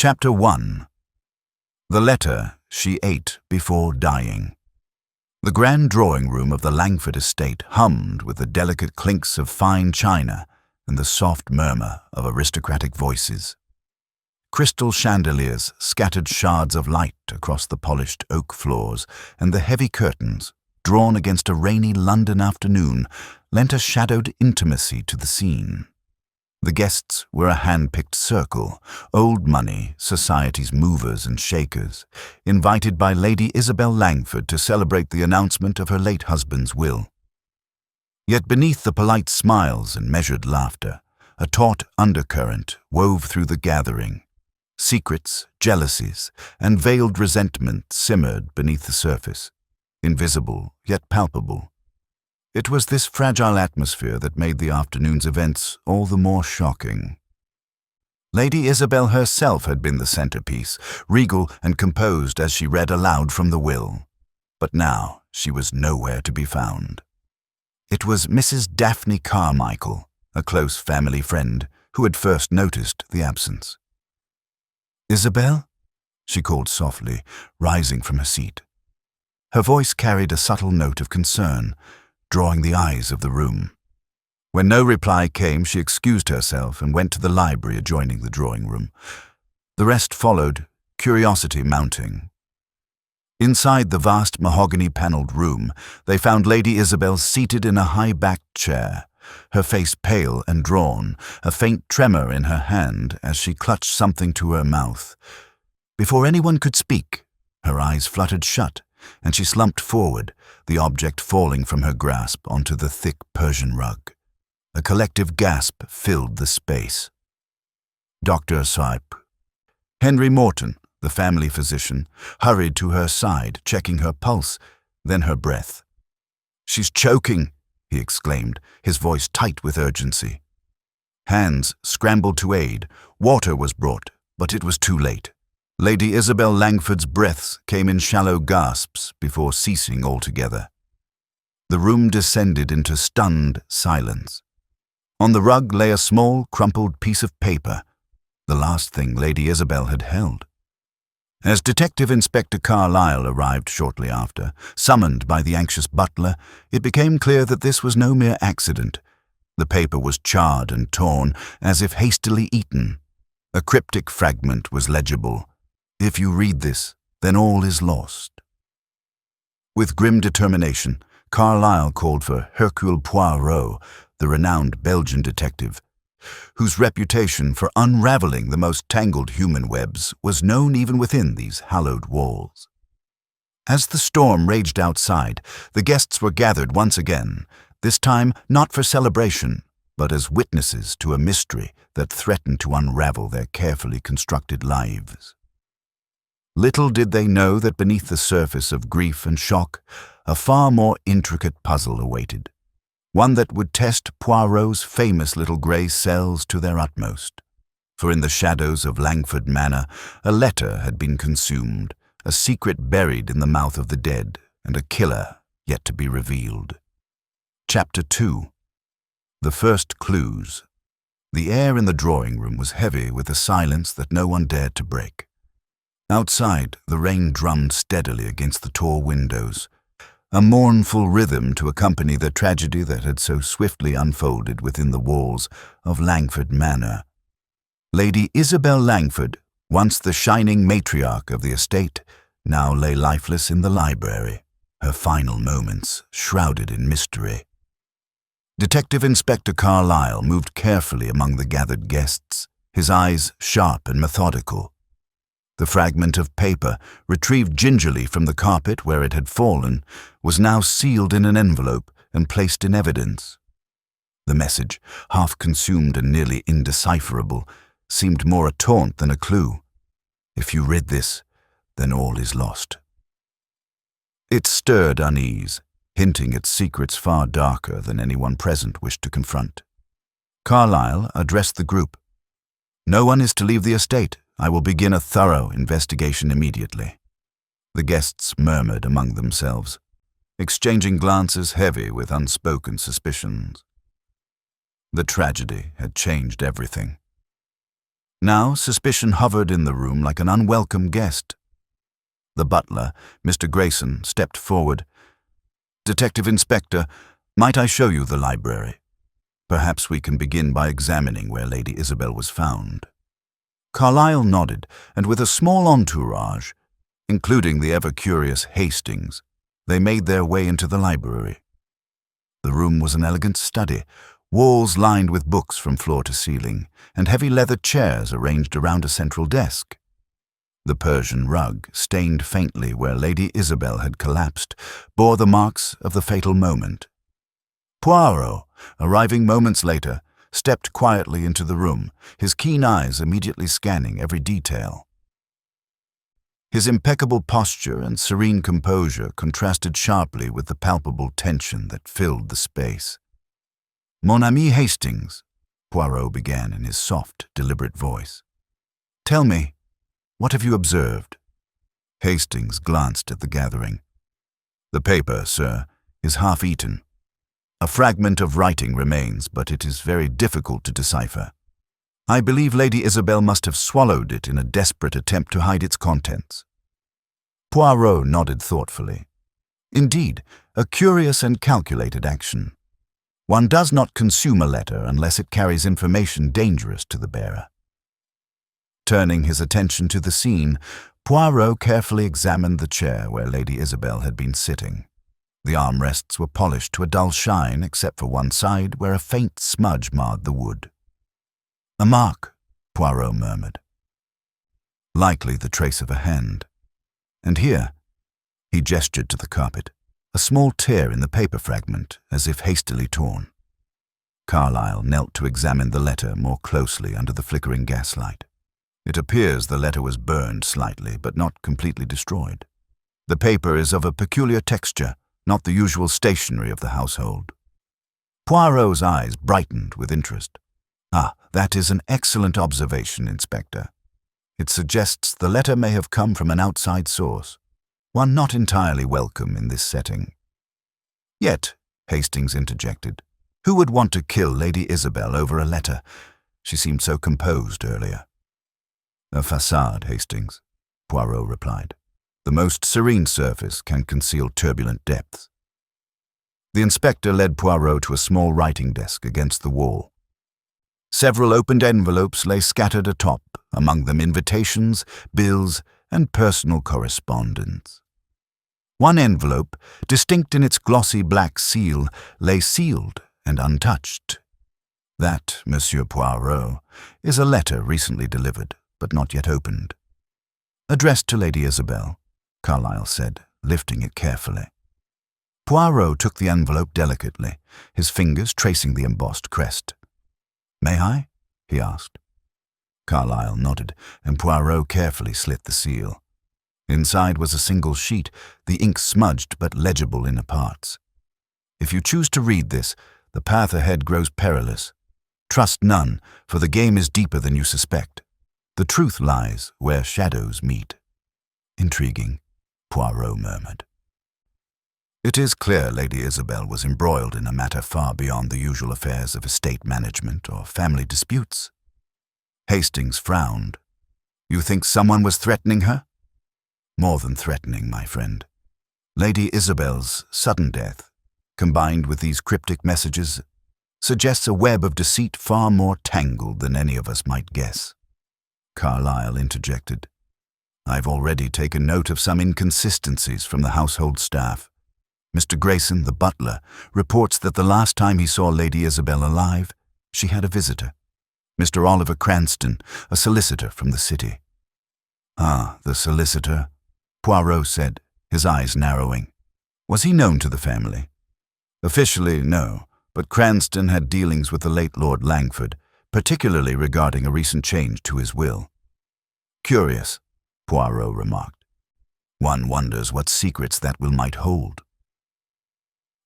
Chapter 1. The letter she ate before dying. The grand drawing-room of the Langford estate hummed with the delicate clinks of fine china and the soft murmur of aristocratic voices. Crystal chandeliers scattered shards of light across the polished oak floors, and the heavy curtains, drawn against a rainy London afternoon, lent a shadowed intimacy to the scene. The guests were a hand-picked circle, old money, society's movers and shakers, invited by Lady Isabel Langford to celebrate the announcement of her late husband's will. Yet beneath the polite smiles and measured laughter, a taut undercurrent wove through the gathering. Secrets, jealousies, and veiled resentment simmered beneath the surface, invisible yet palpable. It was this fragile atmosphere that made the afternoon's events all the more shocking. Lady Isabel herself had been the centerpiece, regal and composed as she read aloud from the will. But now she was nowhere to be found. It was Mrs. Daphne Carmichael, a close family friend, who had first noticed the absence. "Isabel?" she called softly, rising from her seat. Her voice carried a subtle note of concern, drawing the eyes of the room. When no reply came, she excused herself and went to the library adjoining the drawing-room. The rest followed, curiosity mounting. Inside the vast mahogany-panelled room, they found Lady Isabel seated in a high-backed chair, her face pale and drawn, a faint tremor in her hand as she clutched something to her mouth. Before anyone could speak, her eyes fluttered shut, and she slumped forward, the object falling from her grasp onto the thick Persian rug. A collective gasp filled the space. Dr. Sype. Henry Morton, the family physician, hurried to her side, checking her pulse, then her breath. "She's choking," he exclaimed, his voice tight with urgency. Hands scrambled to aid. Water was brought, but it was too late. Lady Isabel Langford's breaths came in shallow gasps before ceasing altogether. The room descended into stunned silence. On the rug lay a small, crumpled piece of paper, the last thing Lady Isabel had held. As Detective Inspector Carlyle arrived shortly after, summoned by the anxious butler, it became clear that this was no mere accident. The paper was charred and torn, as if hastily eaten. A cryptic fragment was legible. "If you read this, then all is lost." With grim determination, Carlyle called for Hercule Poirot, the renowned Belgian detective, whose reputation for unraveling the most tangled human webs was known even within these hallowed walls. As the storm raged outside, the guests were gathered once again, this time not for celebration, but as witnesses to a mystery that threatened to unravel their carefully constructed lives. Little did they know that beneath the surface of grief and shock, a far more intricate puzzle awaited, one that would test Poirot's famous little grey cells to their utmost. For in the shadows of Langford Manor, a letter had been consumed, a secret buried in the mouth of the dead, and a killer yet to be revealed. Chapter 2. The First Clues. The air in the drawing-room was heavy with a silence that no one dared to break. Outside, the rain drummed steadily against the tall windows, a mournful rhythm to accompany the tragedy that had so swiftly unfolded within the walls of Langford Manor. Lady Isabel Langford, once the shining matriarch of the estate, now lay lifeless in the library, her final moments shrouded in mystery. Detective Inspector Carlyle moved carefully among the gathered guests, his eyes sharp and methodical. The fragment of paper, retrieved gingerly from the carpet where it had fallen, was now sealed in an envelope and placed in evidence. The message, half consumed and nearly indecipherable, seemed more a taunt than a clue. "If you read this, then all is lost." It stirred unease, hinting at secrets far darker than anyone present wished to confront. Carlyle addressed the group. "No one is to leave the estate. I will begin a thorough investigation immediately." The guests murmured among themselves, exchanging glances heavy with unspoken suspicions. The tragedy had changed everything. Now suspicion hovered in the room like an unwelcome guest. The butler, Mr. Grayson, stepped forward. "Detective Inspector, might I show you the library? Perhaps we can begin by examining where Lady Isabel was found." Carlyle nodded, and with a small entourage, including the ever-curious Hastings, they made their way into the library. The room was an elegant study, walls lined with books from floor to ceiling, and heavy leather chairs arranged around a central desk. The Persian rug, stained faintly where Lady Isabel had collapsed, bore the marks of the fatal moment. Poirot, arriving moments later, stepped quietly into the room, his keen eyes immediately scanning every detail. His impeccable posture and serene composure contrasted sharply with the palpable tension that filled the space. "Mon ami Hastings," Poirot began in his soft, deliberate voice. "Tell me, what have you observed?" Hastings glanced at the gathering. "The paper, sir, is half-eaten. A fragment of writing remains, but it is very difficult to decipher. I believe Lady Isabel must have swallowed it in a desperate attempt to hide its contents." Poirot nodded thoughtfully. "Indeed, a curious and calculated action. One does not consume a letter unless it carries information dangerous to the bearer." Turning his attention to the scene, Poirot carefully examined the chair where Lady Isabel had been sitting. The armrests were polished to a dull shine, except for one side where a faint smudge marred the wood. "A mark," Poirot murmured. "Likely the trace of a hand. And here," he gestured to the carpet, a small tear in the paper fragment, as if hastily torn. Carlyle knelt to examine the letter more closely under the flickering gaslight. It appears the letter was burned slightly, but not completely destroyed. The paper is of a peculiar texture, not the usual stationery of the household. Poirot's eyes brightened with interest. "Ah, that is an excellent observation, Inspector. It suggests the letter may have come from an outside source, one not entirely welcome in this setting." "Yet," Hastings interjected, "who would want to kill Lady Isabel over a letter? She seemed so composed earlier." "A facade, Hastings," Poirot replied. "The most serene surface can conceal turbulent depths." The inspector led Poirot to a small writing desk against the wall. Several opened envelopes lay scattered atop, among them invitations, bills, and personal correspondence. One envelope, distinct in its glossy black seal, lay sealed and untouched. "That, Monsieur Poirot, is a letter recently delivered, but not yet opened." "Addressed to Lady Isabel," Carlyle said, lifting it carefully. Poirot took the envelope delicately, his fingers tracing the embossed crest. "May I?" he asked. Carlyle nodded, and Poirot carefully slit the seal. Inside was a single sheet, the ink smudged but legible in parts. "If you choose to read this, the path ahead grows perilous. Trust none, for the game is deeper than you suspect. The truth lies where shadows meet." "Intriguing," Poirot murmured. "It is clear Lady Isabel was embroiled in a matter far beyond the usual affairs of estate management or family disputes." Hastings frowned. "You think someone was threatening her?" "More than threatening, my friend. Lady Isabel's sudden death, combined with these cryptic messages, suggests a web of deceit far more tangled than any of us might guess." Carlyle interjected. "I've already taken note of some inconsistencies from the household staff. Mr. Grayson, the butler, reports that the last time he saw Lady Isabel alive, she had a visitor, Mr. Oliver Cranston, a solicitor from the city." "Ah, the solicitor," Poirot said, his eyes narrowing. "Was he known to the family?" "Officially, no, but Cranston had dealings with the late Lord Langford, particularly regarding a recent change to his will." "Curious," Poirot remarked. "One wonders what secrets that will might hold."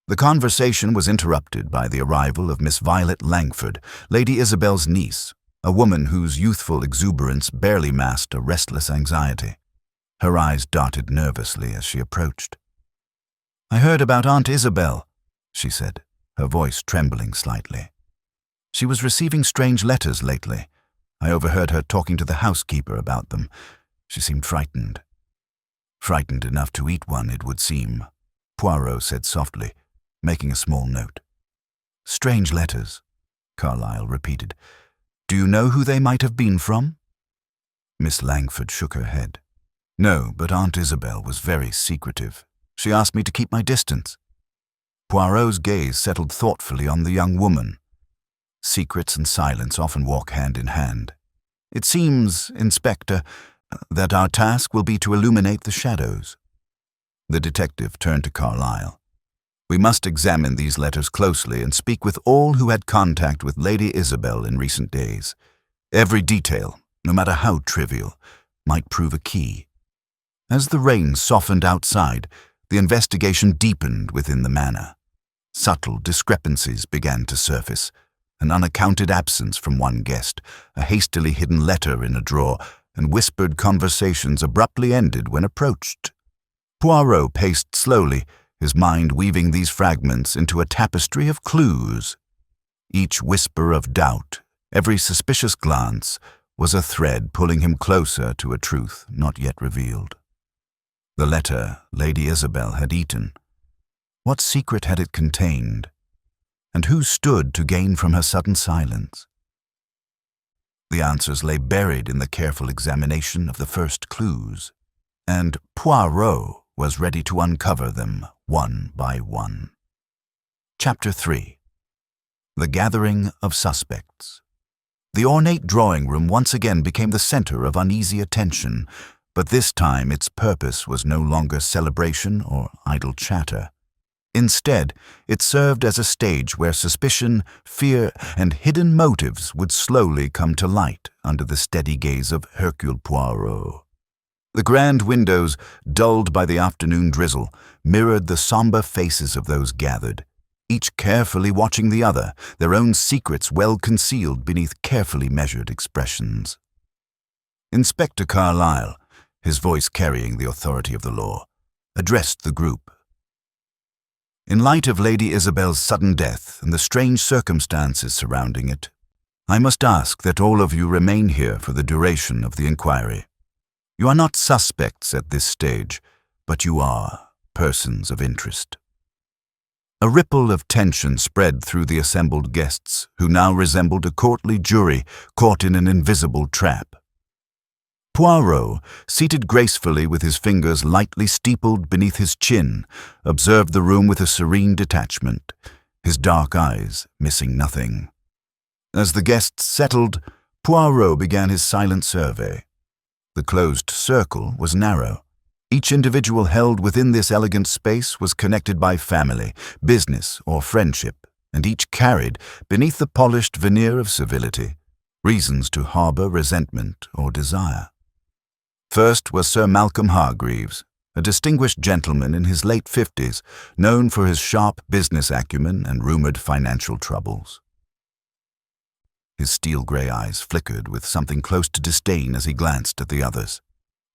The conversation was interrupted by the arrival of Miss Violet Langford, Lady Isabel's niece, a woman whose youthful exuberance barely masked a restless anxiety. Her eyes darted nervously as she approached. "I heard about Aunt Isabel," she said, her voice trembling slightly. "She was receiving strange letters lately. I overheard her talking to the housekeeper about them. She seemed frightened. Frightened enough to eat one, it would seem, Poirot said softly, making a small note. Strange letters, Carlyle repeated. Do you know who they might have been from? Miss Langford shook her head. No, but Aunt Isabel was very secretive. She asked me to keep my distance. Poirot's gaze settled thoughtfully on the young woman. Secrets and silence often walk hand in hand. It seems, Inspector, that our task will be to illuminate the shadows. The detective turned to Carlyle. We must examine these letters closely and speak with all who had contact with Lady Isabel in recent days. Every detail, no matter how trivial, might prove a key. As the rain softened outside, the investigation deepened within the manor. Subtle discrepancies began to surface. An unaccounted absence from one guest, a hastily hidden letter in a drawer, and whispered conversations abruptly ended when approached. Poirot paced slowly, his mind weaving these fragments into a tapestry of clues. Each whisper of doubt, every suspicious glance, was a thread pulling him closer to a truth not yet revealed. The letter Lady Isabel had eaten. What secret had it contained? And who stood to gain from her sudden silence? The answers lay buried in the careful examination of the first clues, and Poirot was ready to uncover them one by one. Chapter 3. The Gathering of Suspects. The ornate drawing room once again became the center of uneasy attention, but this time its purpose was no longer celebration or idle chatter. Instead, it served as a stage where suspicion, fear, and hidden motives would slowly come to light under the steady gaze of Hercule Poirot. The grand windows, dulled by the afternoon drizzle, mirrored the somber faces of those gathered, each carefully watching the other, their own secrets well concealed beneath carefully measured expressions. Inspector Carlyle, his voice carrying the authority of the law, addressed the group. In light of Lady Isabel's sudden death and the strange circumstances surrounding it, I must ask that all of you remain here for the duration of the inquiry. You are not suspects at this stage, but you are persons of interest. A ripple of tension spread through the assembled guests, who now resembled a courtly jury caught in an invisible trap. Poirot, seated gracefully with his fingers lightly steepled beneath his chin, observed the room with a serene detachment, his dark eyes missing nothing. As the guests settled, Poirot began his silent survey. The closed circle was narrow. Each individual held within this elegant space was connected by family, business, or friendship, and each carried, beneath the polished veneer of civility, reasons to harbor resentment or desire. First was Sir Malcolm Hargreaves, a distinguished gentleman in his late 50s, known for his sharp business acumen and rumored financial troubles. His steel-gray eyes flickered with something close to disdain as he glanced at the others.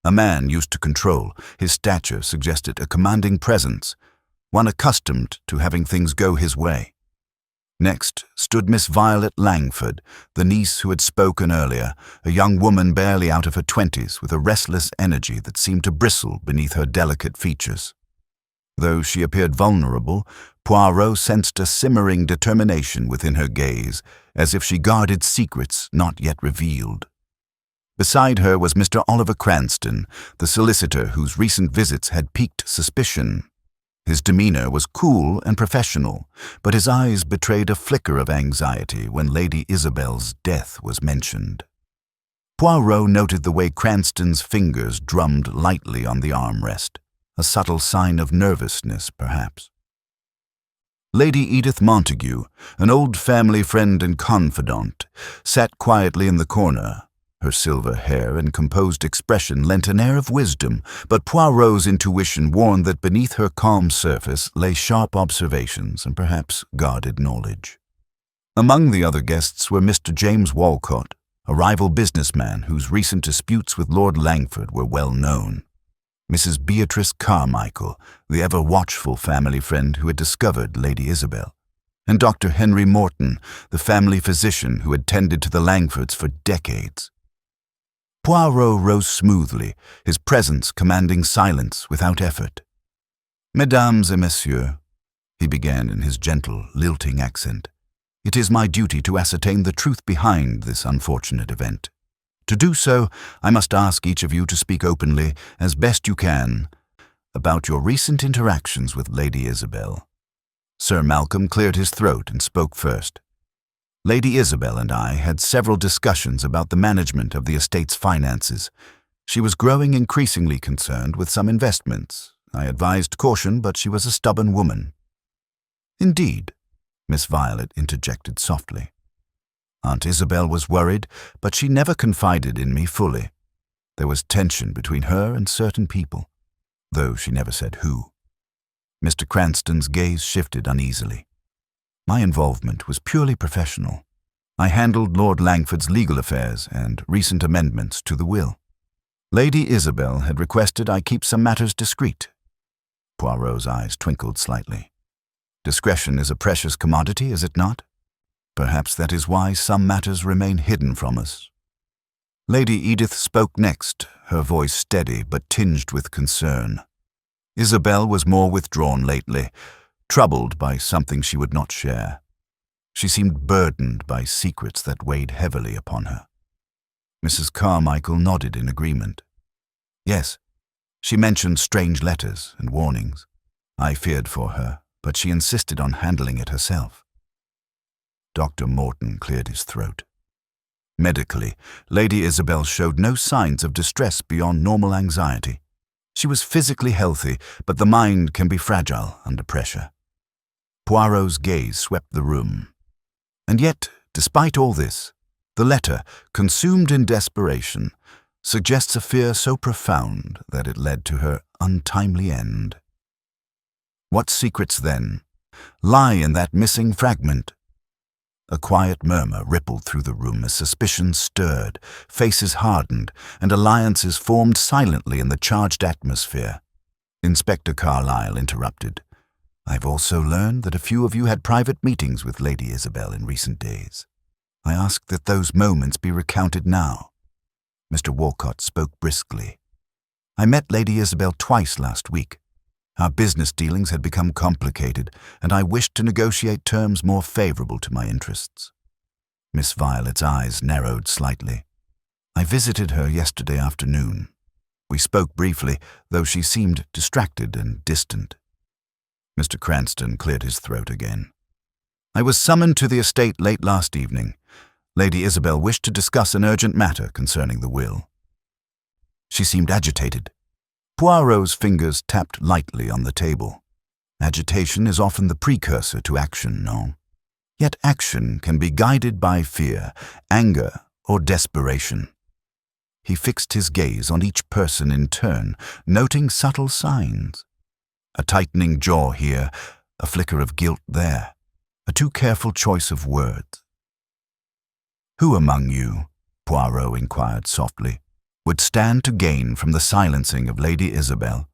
A man used to control, his stature suggested a commanding presence, one accustomed to having things go his way. Next stood Miss Violet Langford, the niece who had spoken earlier, a young woman barely out of her 20s with a restless energy that seemed to bristle beneath her delicate features. Though she appeared vulnerable, Poirot sensed a simmering determination within her gaze, as if she guarded secrets not yet revealed. Beside her was Mr. Oliver Cranston, the solicitor whose recent visits had piqued suspicion. His demeanor was cool and professional, but his eyes betrayed a flicker of anxiety when Lady Isabel's death was mentioned. Poirot noted the way Cranston's fingers drummed lightly on the armrest, a subtle sign of nervousness, perhaps. Lady Edith Montague, an old family friend and confidant, sat quietly in the corner. Her silver hair and composed expression lent an air of wisdom, but Poirot's intuition warned that beneath her calm surface lay sharp observations and perhaps guarded knowledge. Among the other guests were Mr. James Walcott, a rival businessman whose recent disputes with Lord Langford were well known. Mrs. Beatrice Carmichael, the ever-watchful family friend who had discovered Lady Isabel, and Dr. Henry Morton, the family physician who had tended to the Langfords for decades. Poirot rose smoothly, his presence commanding silence without effort. "Mesdames et messieurs," he began in his gentle, lilting accent, "it is my duty to ascertain the truth behind this unfortunate event. To do so, I must ask each of you to speak openly, as best you can, about your recent interactions with Lady Isabel." Sir Malcolm cleared his throat and spoke first. "Lady Isabel and I had several discussions about the management of the estate's finances. She was growing increasingly concerned with some investments. I advised caution, but she was a stubborn woman." "Indeed," Miss Violet interjected softly. "Aunt Isabel was worried, but she never confided in me fully. There was tension between her and certain people, though she never said who." Mr. Cranston's gaze shifted uneasily. "My involvement was purely professional. I handled Lord Langford's legal affairs and recent amendments to the will. Lady Isabel had requested I keep some matters discreet." Poirot's eyes twinkled slightly. "Discretion is a precious commodity, is it not? Perhaps that is why some matters remain hidden from us." Lady Edith spoke next, her voice steady but tinged with concern. Isabel was more withdrawn lately, troubled by something she would not share. She seemed burdened by secrets that weighed heavily upon her. Mrs. Carmichael nodded in agreement. "Yes, she mentioned strange letters and warnings. I feared for her, but she insisted on handling it herself." Dr. Morton cleared his throat. Medically, Lady Isabel showed no signs of distress beyond normal anxiety. She was physically healthy, but the mind can be fragile under pressure. Poirot's gaze swept the room. And yet, despite all this, the letter, consumed in desperation, suggests a fear so profound that it led to her untimely end. What secrets, then, lie in that missing fragment? A quiet murmur rippled through the room as suspicions stirred, faces hardened, and alliances formed silently in the charged atmosphere. Inspector Carlyle interrupted. "I've also learned that a few of you had private meetings with Lady Isabel in recent days. I ask that those moments be recounted now." Mr. Walcott spoke briskly. "I met Lady Isabel twice last week. Our business dealings had become complicated, and I wished to negotiate terms more favorable to my interests." Miss Violet's eyes narrowed slightly. "I visited her yesterday afternoon. We spoke briefly, though she seemed distracted and distant." Mr. Cranston cleared his throat again. "I was summoned to the estate late last evening. Lady Isabel wished to discuss an urgent matter concerning the will." She seemed agitated. Poirot's fingers tapped lightly on the table. Agitation is often the precursor to action, no? Yet action can be guided by fear, anger, or desperation. He fixed his gaze on each person in turn, noting subtle signs. A tightening jaw here, a flicker of guilt there, a too careful choice of words. "Who among you," Poirot inquired softly, "would stand to gain from the silencing of Lady Isabel?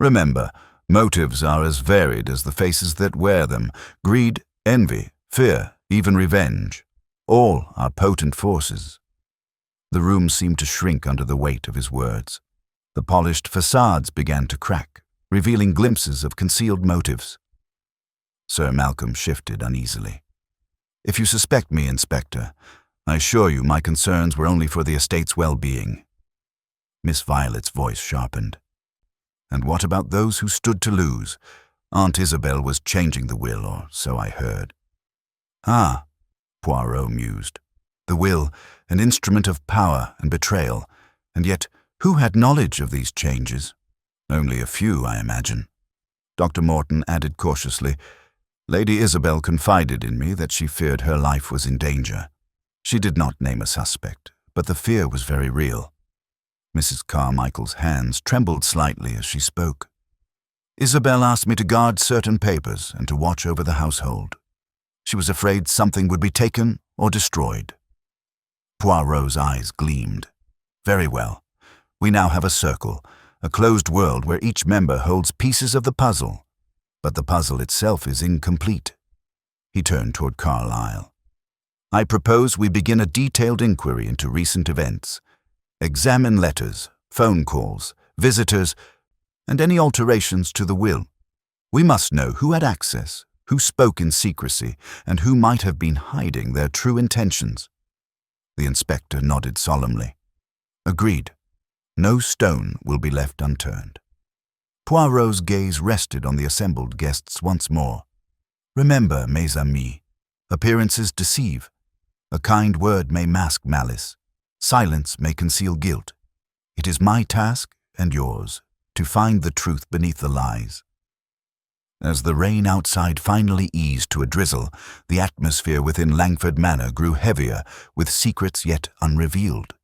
Remember, motives are as varied as the faces that wear them. Greed, envy, fear, even revenge. All are potent forces." The room seemed to shrink under the weight of his words. The polished facades began to crack, revealing glimpses of concealed motives. Sir Malcolm shifted uneasily. "If you suspect me, Inspector, I assure you my concerns were only for the estate's well-being." Miss Violet's voice sharpened. "And what about those who stood to lose? Aunt Isabel was changing the will, or so I heard." "Ah," Poirot mused. "The will, an instrument of power and betrayal, and yet who had knowledge of these changes? Only a few, I imagine." Dr. Morton added cautiously, "Lady Isabel confided in me that she feared her life was in danger. She did not name a suspect, but the fear was very real." Mrs. Carmichael's hands trembled slightly as she spoke. "Isabel asked me to guard certain papers and to watch over the household. She was afraid something would be taken or destroyed." Poirot's eyes gleamed. "Very well. We now have a circle, a closed world where each member holds pieces of the puzzle, but the puzzle itself is incomplete. He turned toward Carlyle. "I propose we begin a detailed inquiry into recent events. Examine letters, phone calls, visitors, and any alterations to the will. We must know who had access, who spoke in secrecy, and who might have been hiding their true intentions." The inspector nodded solemnly. "Agreed. No stone will be left unturned." Poirot's gaze rested on the assembled guests once more. "Remember, mes amis, appearances deceive. A kind word may mask malice. Silence may conceal guilt. It is my task, and yours, to find the truth beneath the lies." As the rain outside finally eased to a drizzle, the atmosphere within Langford Manor grew heavier with secrets yet unrevealed.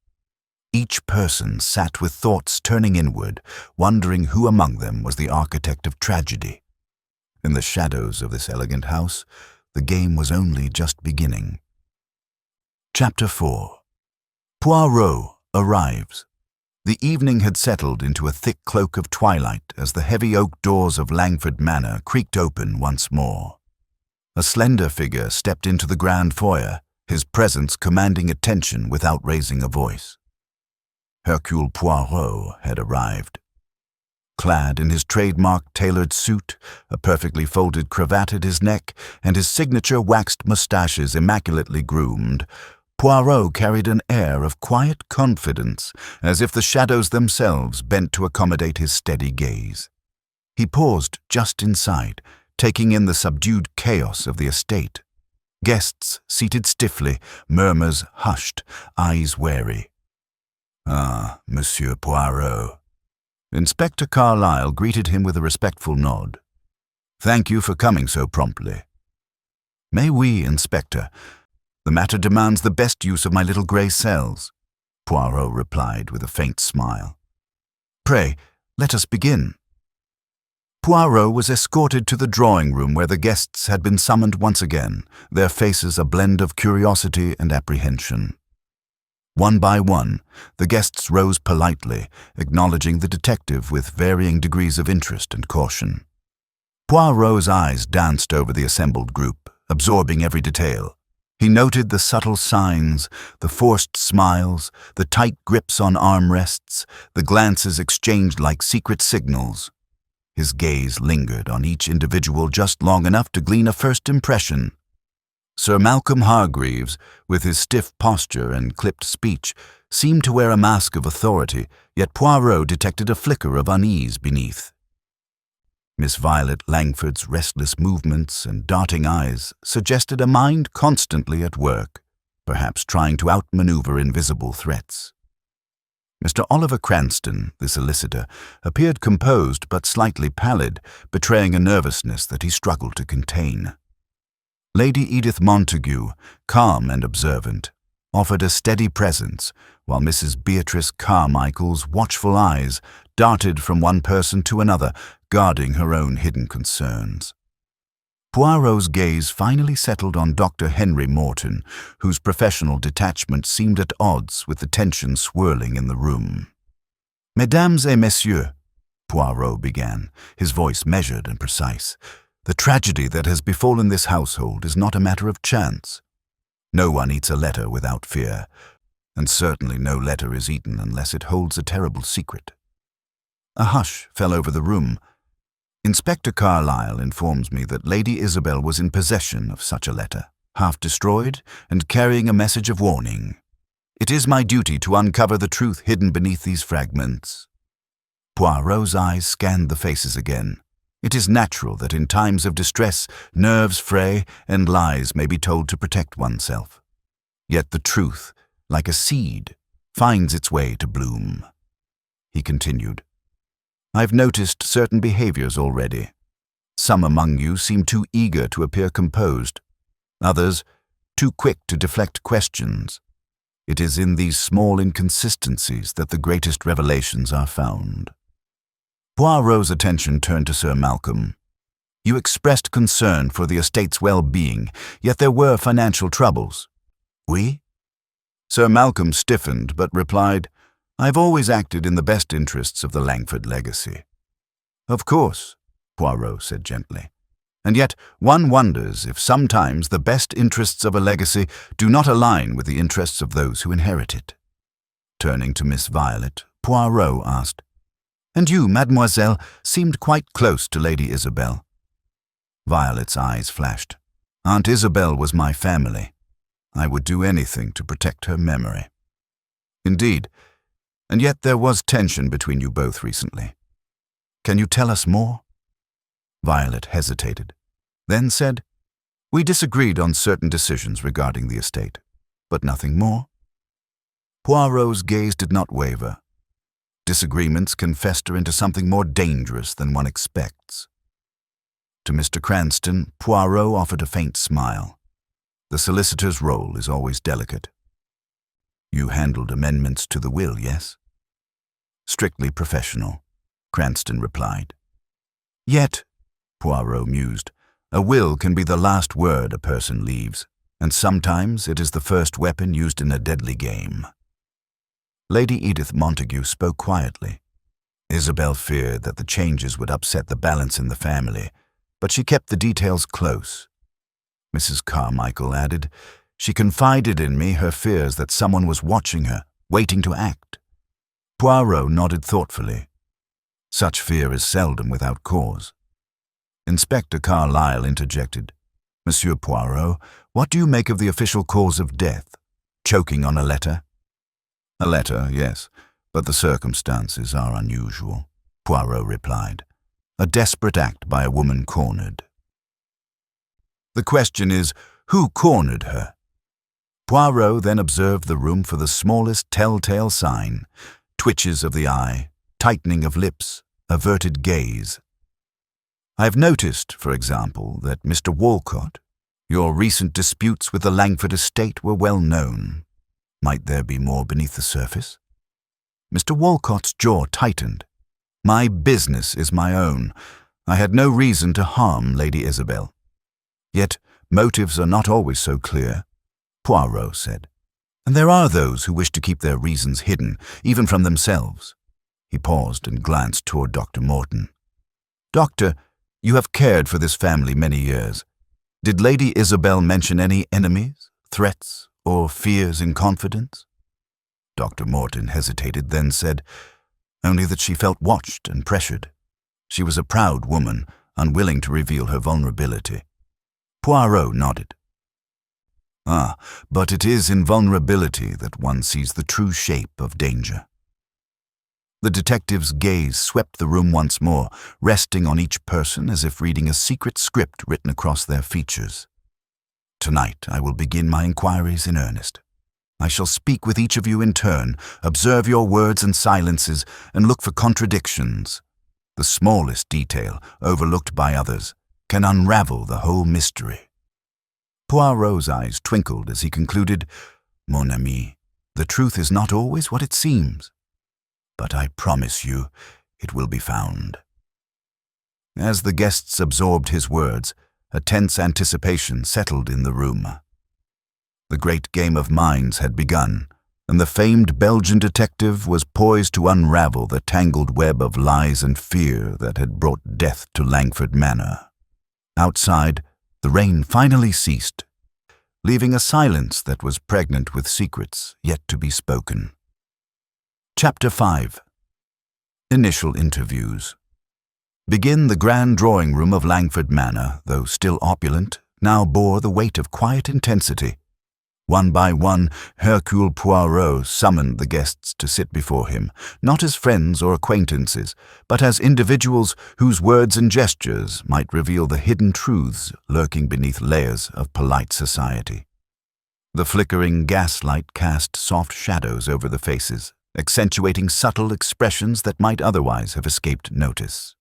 Each person sat with thoughts turning inward, wondering who among them was the architect of tragedy. In the shadows of this elegant house, the game was only just beginning. Chapter 4. Poirot arrives. The evening had settled into a thick cloak of twilight as the heavy oak doors of Langford Manor creaked open once more. A slender figure stepped into the grand foyer, his presence commanding attention without raising a voice. Hercule Poirot had arrived. Clad in his trademark tailored suit, a perfectly folded cravat at his neck, and his signature waxed mustaches immaculately groomed, Poirot carried an air of quiet confidence, as if the shadows themselves bent to accommodate his steady gaze. He paused just inside, taking in the subdued chaos of the estate. Guests seated stiffly, murmurs hushed, eyes wary. "Ah, Monsieur Poirot." Inspector Carlyle greeted him with a respectful nod. "Thank you for coming so promptly." "Mais oui, Inspector. The matter demands the best use of my little grey cells," Poirot replied with a faint smile. "Pray, let us begin." Poirot was escorted to the drawing-room where the guests had been summoned once again, their faces a blend of curiosity and apprehension. One by one, the guests rose politely, acknowledging the detective with varying degrees of interest and caution. Poirot's eyes danced over the assembled group, absorbing every detail. He noted the subtle signs, the forced smiles, the tight grips on armrests, the glances exchanged like secret signals. His gaze lingered on each individual just long enough to glean a first impression. Sir Malcolm Hargreaves, with his stiff posture and clipped speech, seemed to wear a mask of authority, yet Poirot detected a flicker of unease beneath. Miss Violet Langford's restless movements and darting eyes suggested a mind constantly at work, perhaps trying to outmaneuver invisible threats. Mr. Oliver Cranston, the solicitor, appeared composed but slightly pallid, betraying a nervousness that he struggled to contain. Lady Edith Montague, calm and observant, offered a steady presence, while Mrs. Beatrice Carmichael's watchful eyes darted from one person to another, guarding her own hidden concerns. Poirot's gaze finally settled on Dr. Henry Morton, whose professional detachment seemed at odds with the tension swirling in the room. "Mesdames et messieurs," Poirot began, his voice measured and precise, "the tragedy that has befallen this household is not a matter of chance. No one eats a letter without fear, and certainly no letter is eaten unless it holds a terrible secret." A hush fell over the room. Inspector Carlyle informs me that Lady Isabel was in possession of such a letter, half destroyed and carrying a message of warning. It is my duty to uncover the truth hidden beneath these fragments. Poirot's eyes scanned the faces again. It is natural that in times of distress, nerves fray and lies may be told to protect oneself. Yet the truth, like a seed, finds its way to bloom. He continued, "I've noticed certain behaviors already. Some among you seem too eager to appear composed. Others, too quick to deflect questions. It is in these small inconsistencies that the greatest revelations are found." Poirot's attention turned to Sir Malcolm. "You expressed concern for the estate's well-being, yet there were financial troubles." "Oui?" Sir Malcolm stiffened but replied, "I've always acted in the best interests of the Langford legacy." "Of course," Poirot said gently. And yet one wonders if sometimes the best interests of a legacy do not align with the interests of those who inherit it. Turning to Miss Violet, Poirot asked, "And you, mademoiselle, seemed quite close to Lady Isabel." Violet's eyes flashed. "Aunt Isabel was my family. I would do anything to protect her memory." "Indeed. And yet there was tension between you both recently. Can you tell us more?" Violet hesitated, then said, "We disagreed on certain decisions regarding the estate, but nothing more." Poirot's gaze did not waver. Disagreements can fester into something more dangerous than one expects. To Mr. Cranston, Poirot offered a faint smile. The solicitor's role is always delicate. "You handled amendments to the will, yes?" "Strictly professional," Cranston replied. "Yet," Poirot mused, "a will can be the last word a person leaves, and sometimes it is the first weapon used in a deadly game." Lady Edith Montague spoke quietly. Isabel feared that the changes would upset the balance in the family, but she kept the details close. Mrs. Carmichael added, "She confided in me her fears that someone was watching her, waiting to act." Poirot nodded thoughtfully. Such fear is seldom without cause. Inspector Carlyle interjected, "Monsieur Poirot, what do you make of the official cause of death? Choking on a letter?" "A letter, yes, but the circumstances are unusual," Poirot replied. "A desperate act by a woman cornered." "The question is, who cornered her?" Poirot then observed the room for the smallest telltale sign: twitches of the eye, tightening of lips, averted gaze. "I have noticed, for example, that Mr. Walcott, your recent disputes with the Langford estate were well known. Might there be more beneath the surface?" Mr. Walcott's jaw tightened. "My business is my own. I had no reason to harm Lady Isabel." "Yet motives are not always so clear," Poirot said. "And there are those who wish to keep their reasons hidden, even from themselves." He paused and glanced toward Dr. Morton. "Doctor, you have cared for this family many years. Did Lady Isabel mention any enemies, threats, or fears in confidence?" Dr. Morton hesitated, then said, "Only that she felt watched and pressured. She was a proud woman, unwilling to reveal her vulnerability." Poirot nodded. "Ah, but it is in vulnerability that one sees the true shape of danger." The detective's gaze swept the room once more, resting on each person as if reading a secret script written across their features. "Tonight I will begin my inquiries in earnest. I shall speak with each of you in turn, observe your words and silences, and look for contradictions. The smallest detail, overlooked by others, can unravel the whole mystery." Poirot's eyes twinkled as he concluded, "Mon ami, the truth is not always what it seems. But I promise you it will be found." As the guests absorbed his words, a tense anticipation settled in the room. The great game of minds had begun, and the famed Belgian detective was poised to unravel the tangled web of lies and fear that had brought death to Langford Manor. Outside, the rain finally ceased, leaving a silence that was pregnant with secrets yet to be spoken. Chapter 5. Initial Interviews. Begin the grand drawing room of Langford Manor, though still opulent, now bore the weight of quiet intensity. One by one, Hercule Poirot summoned the guests to sit before him, not as friends or acquaintances, but as individuals whose words and gestures might reveal the hidden truths lurking beneath layers of polite society. The flickering gaslight cast soft shadows over the faces, accentuating subtle expressions that might otherwise have escaped notice.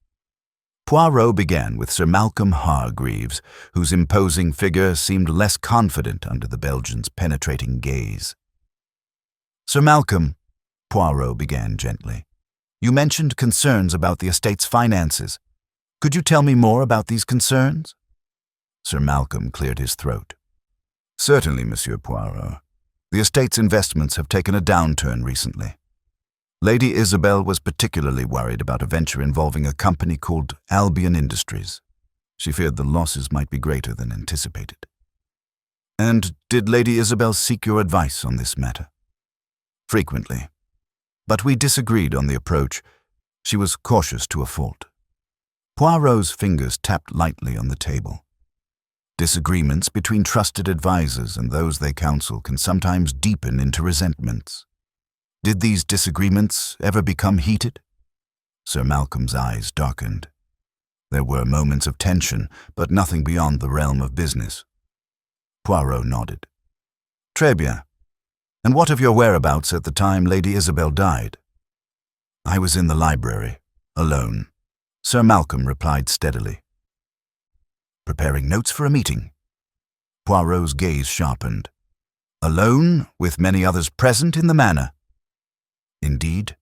Poirot began with Sir Malcolm Hargreaves, whose imposing figure seemed less confident under the Belgian's penetrating gaze. "Sir Malcolm," Poirot began gently, "you mentioned concerns about the estate's finances. Could you tell me more about these concerns?" Sir Malcolm cleared his throat. "Certainly, Monsieur Poirot. The estate's investments have taken a downturn recently. Lady Isabel was particularly worried about a venture involving a company called Albion Industries. She feared the losses might be greater than anticipated. And did Lady Isabel seek your advice on this matter? Frequently. But we disagreed on the approach. She was cautious to a fault. Poirot's fingers tapped lightly on the table. Disagreements between trusted advisers and those they counsel can sometimes deepen into resentments. Did these disagreements ever become heated? Sir Malcolm's eyes darkened. There were moments of tension, but nothing beyond the realm of business. Poirot nodded. Très bien. And what of your whereabouts at the time Lady Isabel died? I was in the library, alone. Sir Malcolm replied steadily. Preparing notes for a meeting. Poirot's gaze sharpened. Alone, with many others present in the manor. Indeed.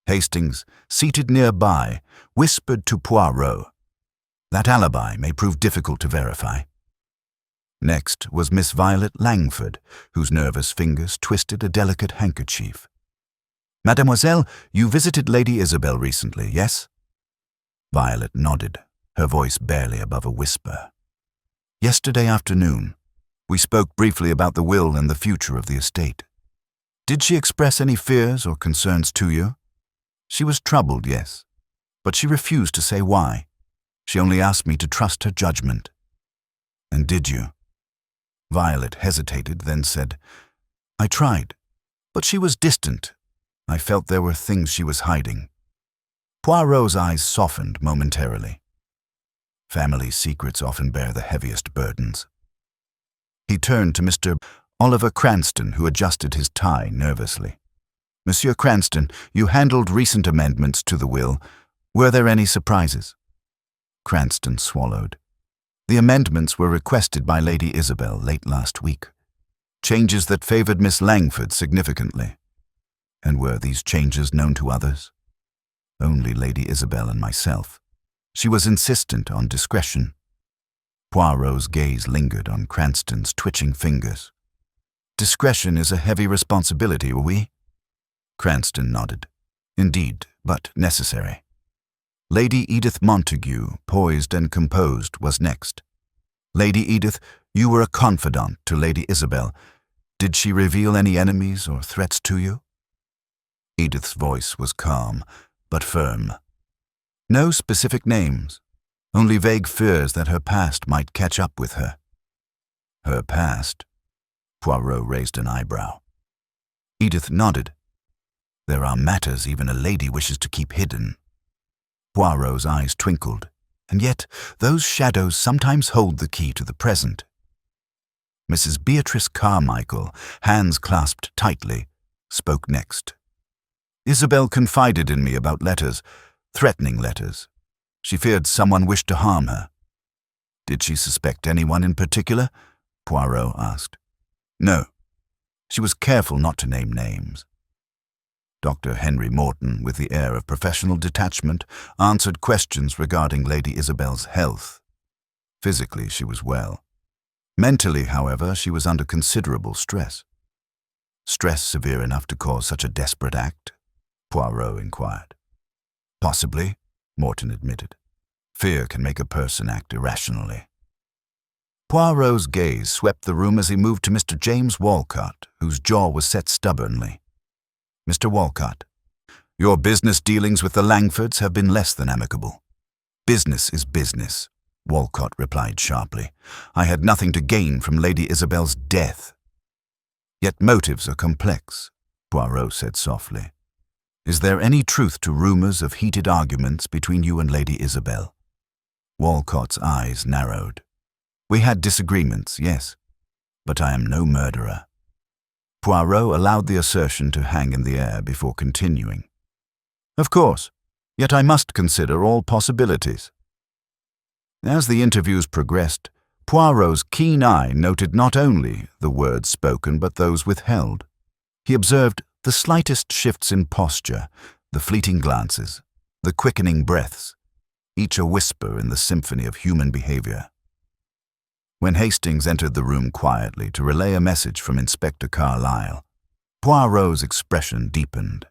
Hastings, seated nearby, whispered to Poirot. That alibi may prove difficult to verify. Next was Miss Violet Langford, whose nervous fingers twisted a delicate handkerchief. Mademoiselle, you visited Lady Isabel recently, yes? Violet nodded, her voice barely above a whisper. Yesterday afternoon, we spoke briefly about the will and the future of the estate. Did she express any fears or concerns to you? She was troubled, yes, but she refused to say why. She only asked me to trust her judgment. And did you? Violet hesitated, then said, I tried, but she was distant. I felt there were things she was hiding. Poirot's eyes softened momentarily. Family secrets often bear the heaviest burdens. He turned to Mr. Oliver Cranston, who adjusted his tie nervously. Monsieur Cranston, you handled recent amendments to the will. Were there any surprises? Cranston swallowed. The amendments were requested by Lady Isabel late last week. Changes that favored Miss Langford significantly. And were these changes known to others? Only Lady Isabel and myself. She was insistent on discretion. Poirot's gaze lingered on Cranston's twitching fingers. Discretion is a heavy responsibility, oui? Cranston nodded. Indeed, but necessary. Lady Edith Montague, poised and composed, was next. Lady Edith, you were a confidant to Lady Isabel. Did she reveal any enemies or threats to you? Edith's voice was calm, but firm. No specific names, only vague fears that her past might catch up with her. Her past? Poirot raised an eyebrow. Edith nodded. There are matters even a lady wishes to keep hidden. Poirot's eyes twinkled, and yet those shadows sometimes hold the key to the present. Mrs. Beatrice Carmichael, hands clasped tightly, spoke next. Isabel confided in me about letters, threatening letters. She feared someone wished to harm her. Did she suspect anyone in particular? Poirot asked. No. She was careful not to name names. Dr. Henry Morton, with the air of professional detachment, answered questions regarding Lady Isabel's health. Physically, she was well. Mentally, however, she was under considerable stress. Stress severe enough to cause such a desperate act? Poirot inquired. Possibly, Morton admitted. Fear can make a person act irrationally. Poirot's gaze swept the room as he moved to Mr. James Walcott, whose jaw was set stubbornly. Mr. Walcott, your business dealings with the Langfords have been less than amicable. Business is business, Walcott replied sharply. I had nothing to gain from Lady Isabel's death. Yet motives are complex, Poirot said softly. Is there any truth to rumors of heated arguments between you and Lady Isabel? Walcott's eyes narrowed. We had disagreements, yes, but I am no murderer. Poirot allowed the assertion to hang in the air before continuing. Of course, yet I must consider all possibilities. As the interviews progressed, Poirot's keen eye noted not only the words spoken but those withheld. He observed the slightest shifts in posture, the fleeting glances, the quickening breaths, each a whisper in the symphony of human behavior. When Hastings entered the room quietly to relay a message from Inspector Carlyle, Poirot's expression deepened.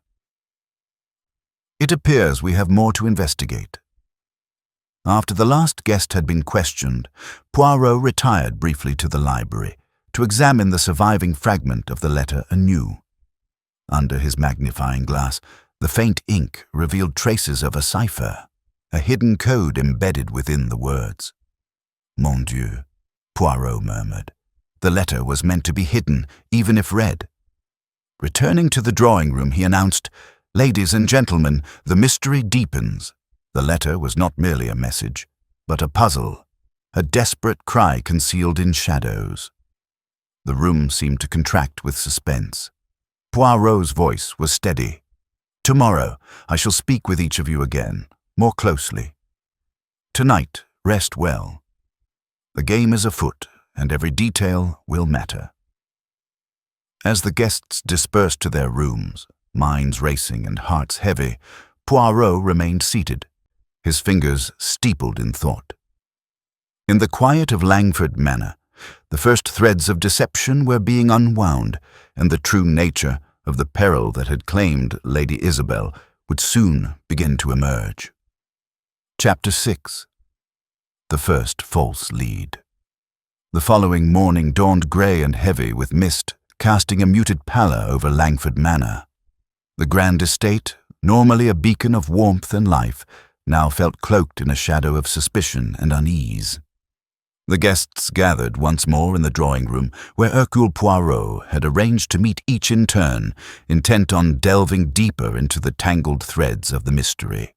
It appears we have more to investigate. After the last guest had been questioned, Poirot retired briefly to the library to examine the surviving fragment of the letter anew. Under his magnifying glass, the faint ink revealed traces of a cipher, a hidden code embedded within the words. Mon Dieu, Poirot murmured. The letter was meant to be hidden, even if read. Returning to the drawing room, he announced, "Ladies and gentlemen, the mystery deepens." The letter was not merely a message, but a puzzle, a desperate cry concealed in shadows. The room seemed to contract with suspense. Poirot's voice was steady. "Tomorrow, I shall speak with each of you again, more closely. Tonight, rest well. The game is afoot, and every detail will matter." As the guests dispersed to their rooms, minds racing and hearts heavy, Poirot remained seated, his fingers steepled in thought. In the quiet of Langford Manor, the first threads of deception were being unwound, and the true nature of the peril that had claimed Lady Isabel would soon begin to emerge. Chapter 6. The First False Lead. The following morning dawned grey and heavy, with mist casting a muted pallor over Langford Manor. The grand estate, normally a beacon of warmth and life, now felt cloaked in a shadow of suspicion and unease. The guests gathered once more in the drawing-room, where Hercule Poirot had arranged to meet each in turn, intent on delving deeper into the tangled threads of the mystery.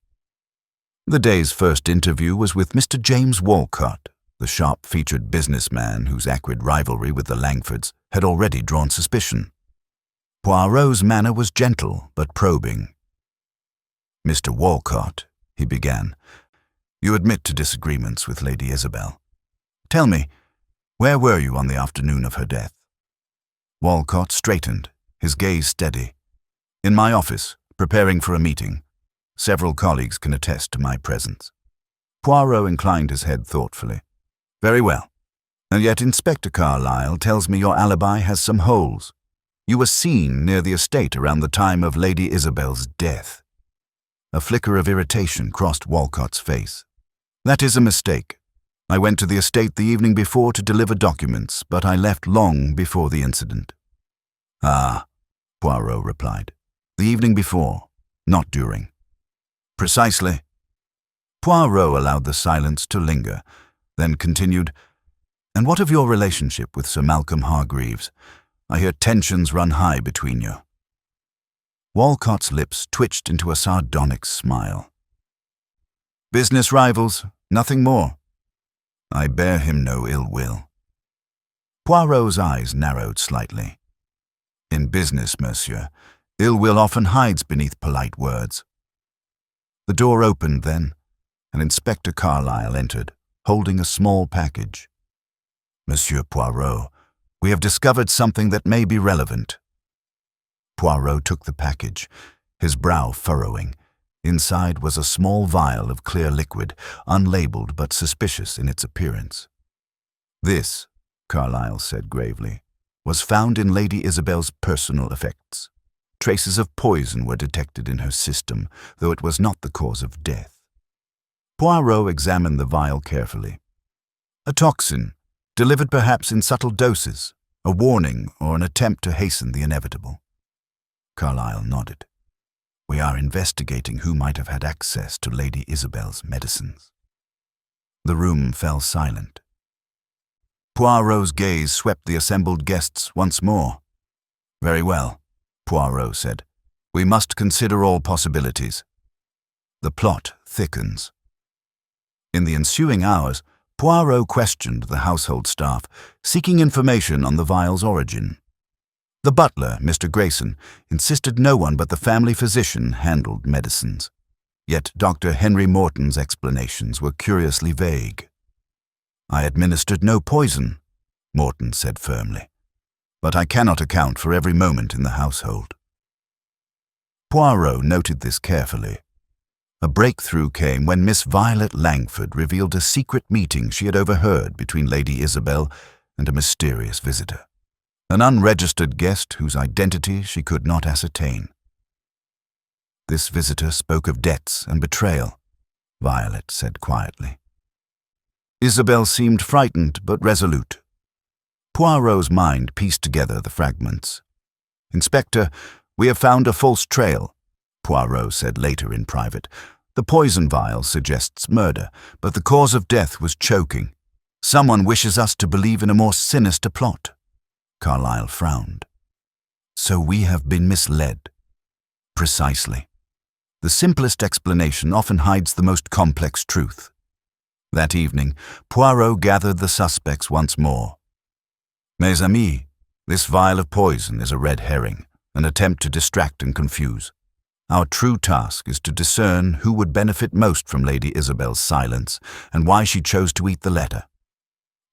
The day's first interview was with Mr. James Walcott, the sharp-featured businessman whose acrid rivalry with the Langfords had already drawn suspicion. Poirot's manner was gentle but probing. "Mr. Walcott," he began, "you admit to disagreements with Lady Isabel. Tell me, where were you on the afternoon of her death?" Walcott straightened, his gaze steady. "In my office, preparing for a meeting. Several colleagues can attest to my presence." Poirot inclined his head thoughtfully. "Very well. And yet Inspector Carlyle tells me your alibi has some holes. You were seen near the estate around the time of Lady Isabel's death." A flicker of irritation crossed Walcott's face. "That is a mistake. I went to the estate the evening before to deliver documents, but I left long before the incident." "Ah," Poirot replied. "The evening before, not during." "Precisely." Poirot allowed the silence to linger, then continued, "And what of your relationship with Sir Malcolm Hargreaves? I hear tensions run high between you." Walcott's lips twitched into a sardonic smile. "Business rivals, nothing more. I bear him no ill will." Poirot's eyes narrowed slightly. "In business, monsieur, ill will often hides beneath polite words." The door opened then, and Inspector Carlyle entered, holding a small package. "Monsieur Poirot, we have discovered something that may be relevant." Poirot took the package, his brow furrowing. Inside was a small vial of clear liquid, unlabeled but suspicious in its appearance. "This," Carlyle said gravely, "was found in Lady Isabel's personal effects. Traces of poison were detected in her system, though it was not the cause of death." Poirot examined the vial carefully. "A toxin, delivered perhaps in subtle doses, a warning or an attempt to hasten the inevitable." Carlyle nodded. "We are investigating who might have had access to Lady Isabel's medicines." The room fell silent. Poirot's gaze swept the assembled guests once more. "Very well," Poirot said. "We must consider all possibilities. The plot thickens." In the ensuing hours, Poirot questioned the household staff, seeking information on the vial's origin. The butler, Mr. Grayson, insisted no one but the family physician handled medicines. Yet Dr. Henry Morton's explanations were curiously vague. "I administered no poison," Morton said firmly, "but I cannot account for every moment in the household." Poirot noted this carefully. A breakthrough came when Miss Violet Langford revealed a secret meeting she had overheard between Lady Isabel and a mysterious visitor, an unregistered guest whose identity she could not ascertain. This visitor spoke of debts and betrayal. Violet said quietly. Isabel seemed frightened but resolute. Poirot's mind pieced together the fragments. "Inspector, we have found a false trail," Poirot said later in private. "The poison vial suggests murder, but the cause of death was choking. Someone wishes us to believe in a more sinister plot." Carlyle frowned. "So we have been misled." "Precisely. The simplest explanation often hides the most complex truth." That evening, Poirot gathered the suspects once more. "Mes amis, this vial of poison is a red herring, an attempt to distract and confuse. Our true task is to discern who would benefit most from Lady Isabel's silence and why she chose to eat the letter."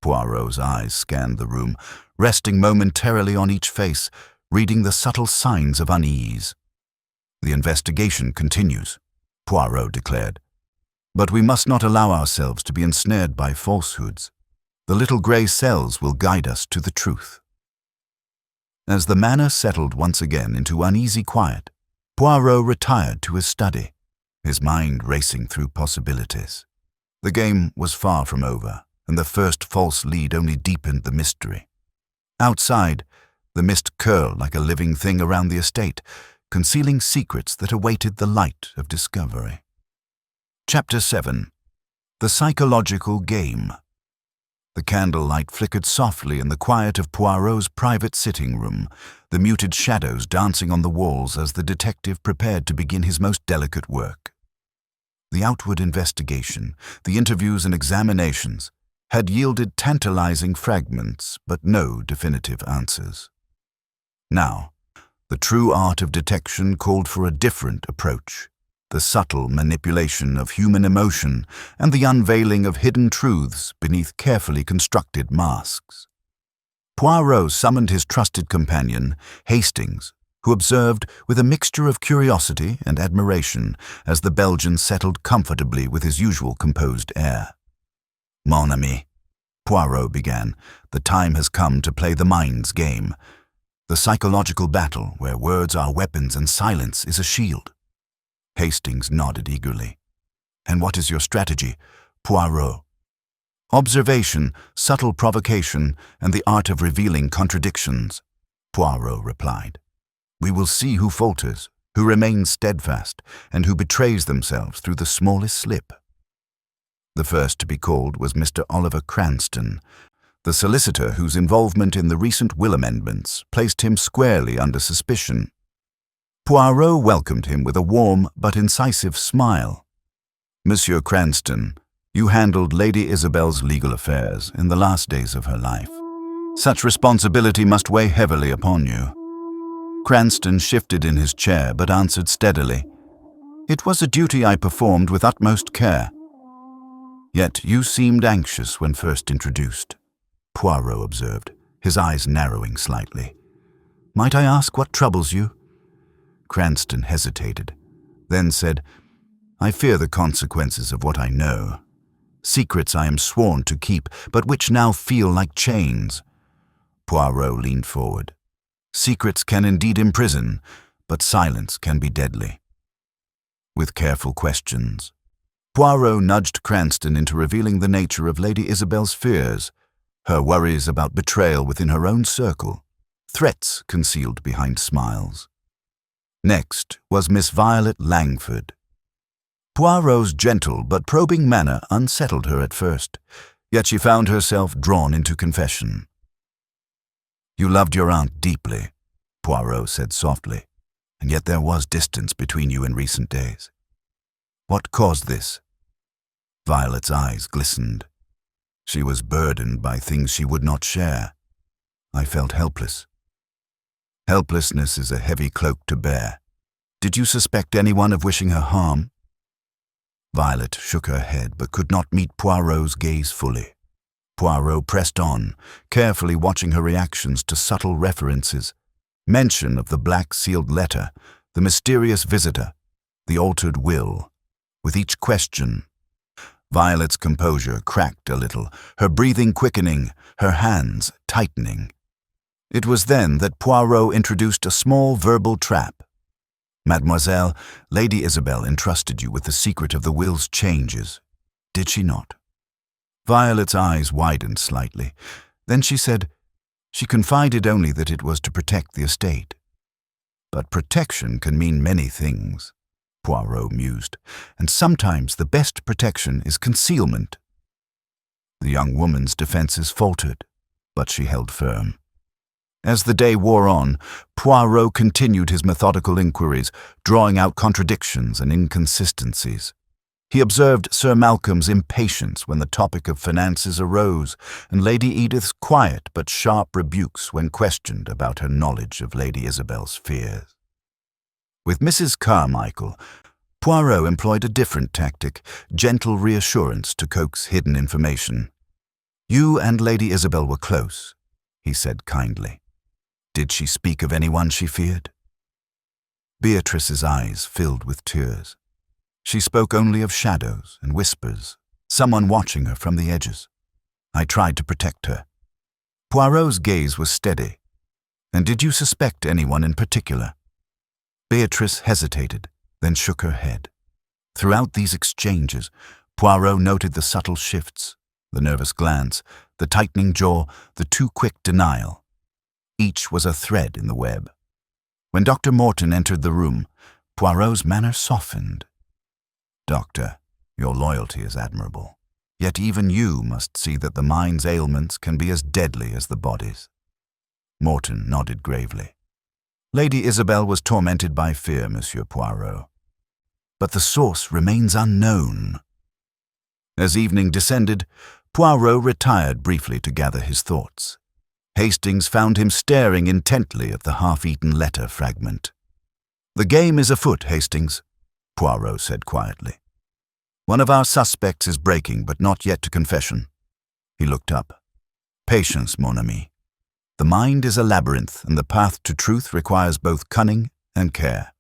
Poirot's eyes scanned the room, resting momentarily on each face, reading the subtle signs of unease. "The investigation continues," Poirot declared. "But we must not allow ourselves to be ensnared by falsehoods. The little grey cells will guide us to the truth." As the manor settled once again into uneasy quiet, Poirot retired to his study, his mind racing through possibilities. The game was far from over, and the first false lead only deepened the mystery. Outside, the mist curled like a living thing around the estate, concealing secrets that awaited the light of discovery. Chapter 7. The Psychological Game. The candlelight flickered softly in the quiet of Poirot's private sitting room, the muted shadows dancing on the walls as the detective prepared to begin his most delicate work. The outward investigation, the interviews and examinations, had yielded tantalizing fragments but no definitive answers. Now, the true art of detection called for a different approach, the subtle manipulation of human emotion and the unveiling of hidden truths beneath carefully constructed masks. Poirot summoned his trusted companion, Hastings, who observed with a mixture of curiosity and admiration as the Belgian settled comfortably with his usual composed air. "Mon ami," Poirot began, "the time has come to play the mind's game. The psychological battle where words are weapons and silence is a shield." Hastings nodded eagerly. "And what is your strategy, Poirot?" "Observation, subtle provocation, and the art of revealing contradictions," Poirot replied. "We will see who falters, who remains steadfast, and who betrays themselves through the smallest slip." The first to be called was Mr. Oliver Cranston, the solicitor whose involvement in the recent will amendments placed him squarely under suspicion. Poirot welcomed him with a warm but incisive smile. "Monsieur Cranston, you handled Lady Isabel's legal affairs in the last days of her life. Such responsibility must weigh heavily upon you." Cranston shifted in his chair but answered steadily, "It was a duty I performed with utmost care." "Yet you seemed anxious when first introduced," Poirot observed, his eyes narrowing slightly. "Might I ask what troubles you?" Cranston hesitated, then said, "I fear the consequences of what I know. Secrets I am sworn to keep, but which now feel like chains." Poirot leaned forward. "Secrets can indeed imprison, but silence can be deadly." With careful questions, Poirot nudged Cranston into revealing the nature of Lady Isabel's fears, her worries about betrayal within her own circle, threats concealed behind smiles. Next was Miss Violet Langford. Poirot's gentle but probing manner unsettled her at first, yet she found herself drawn into confession. "You loved your aunt deeply," Poirot said softly, "and yet there was distance between you in recent days. What caused this?" Violet's eyes glistened. She was burdened by things she would not share. I felt helpless. Helplessness is a heavy cloak to bear. Did you suspect anyone of wishing her harm? Violet shook her head but could not meet Poirot's gaze fully. Poirot pressed on, carefully watching her reactions to subtle references, mention of the black-sealed letter, the mysterious visitor, the altered will. With each question, Violet's composure cracked a little, her breathing quickening, her hands tightening. It was then that Poirot introduced a small verbal trap. Mademoiselle, Lady Isabel entrusted you with the secret of the will's changes, did she not? Violet's eyes widened slightly. Then she said, she confided only that it was to protect the estate. But protection can mean many things, Poirot mused, and sometimes the best protection is concealment. The young woman's defenses faltered, but she held firm. As the day wore on, Poirot continued his methodical inquiries, drawing out contradictions and inconsistencies. He observed Sir Malcolm's impatience when the topic of finances arose, and Lady Edith's quiet but sharp rebukes when questioned about her knowledge of Lady Isabel's fears. With Mrs. Carmichael, Poirot employed a different tactic, gentle reassurance to coax hidden information. "You and Lady Isabel were close," he said kindly. "Did she speak of anyone she feared?" Beatrice's eyes filled with tears. She spoke only of shadows and whispers, someone watching her from the edges. "I tried to protect her." Poirot's gaze was steady. "And did you suspect anyone in particular?" Beatrice hesitated, then shook her head. Throughout these exchanges, Poirot noted the subtle shifts, the nervous glance, the tightening jaw, the too quick denial. Each was a thread in the web. When Dr. Morton entered the room, Poirot's manner softened. "Doctor, your loyalty is admirable. Yet even you must see that the mind's ailments can be as deadly as the body's." Morton nodded gravely. "Lady Isabel was tormented by fear, Monsieur Poirot. But the source remains unknown." As evening descended, Poirot retired briefly to gather his thoughts. Hastings found him staring intently at the half-eaten letter fragment. "The game is afoot, Hastings," Poirot said quietly. "One of our suspects is breaking, but not yet to confession." He looked up. "Patience, mon ami. The mind is a labyrinth, and the path to truth requires both cunning and care."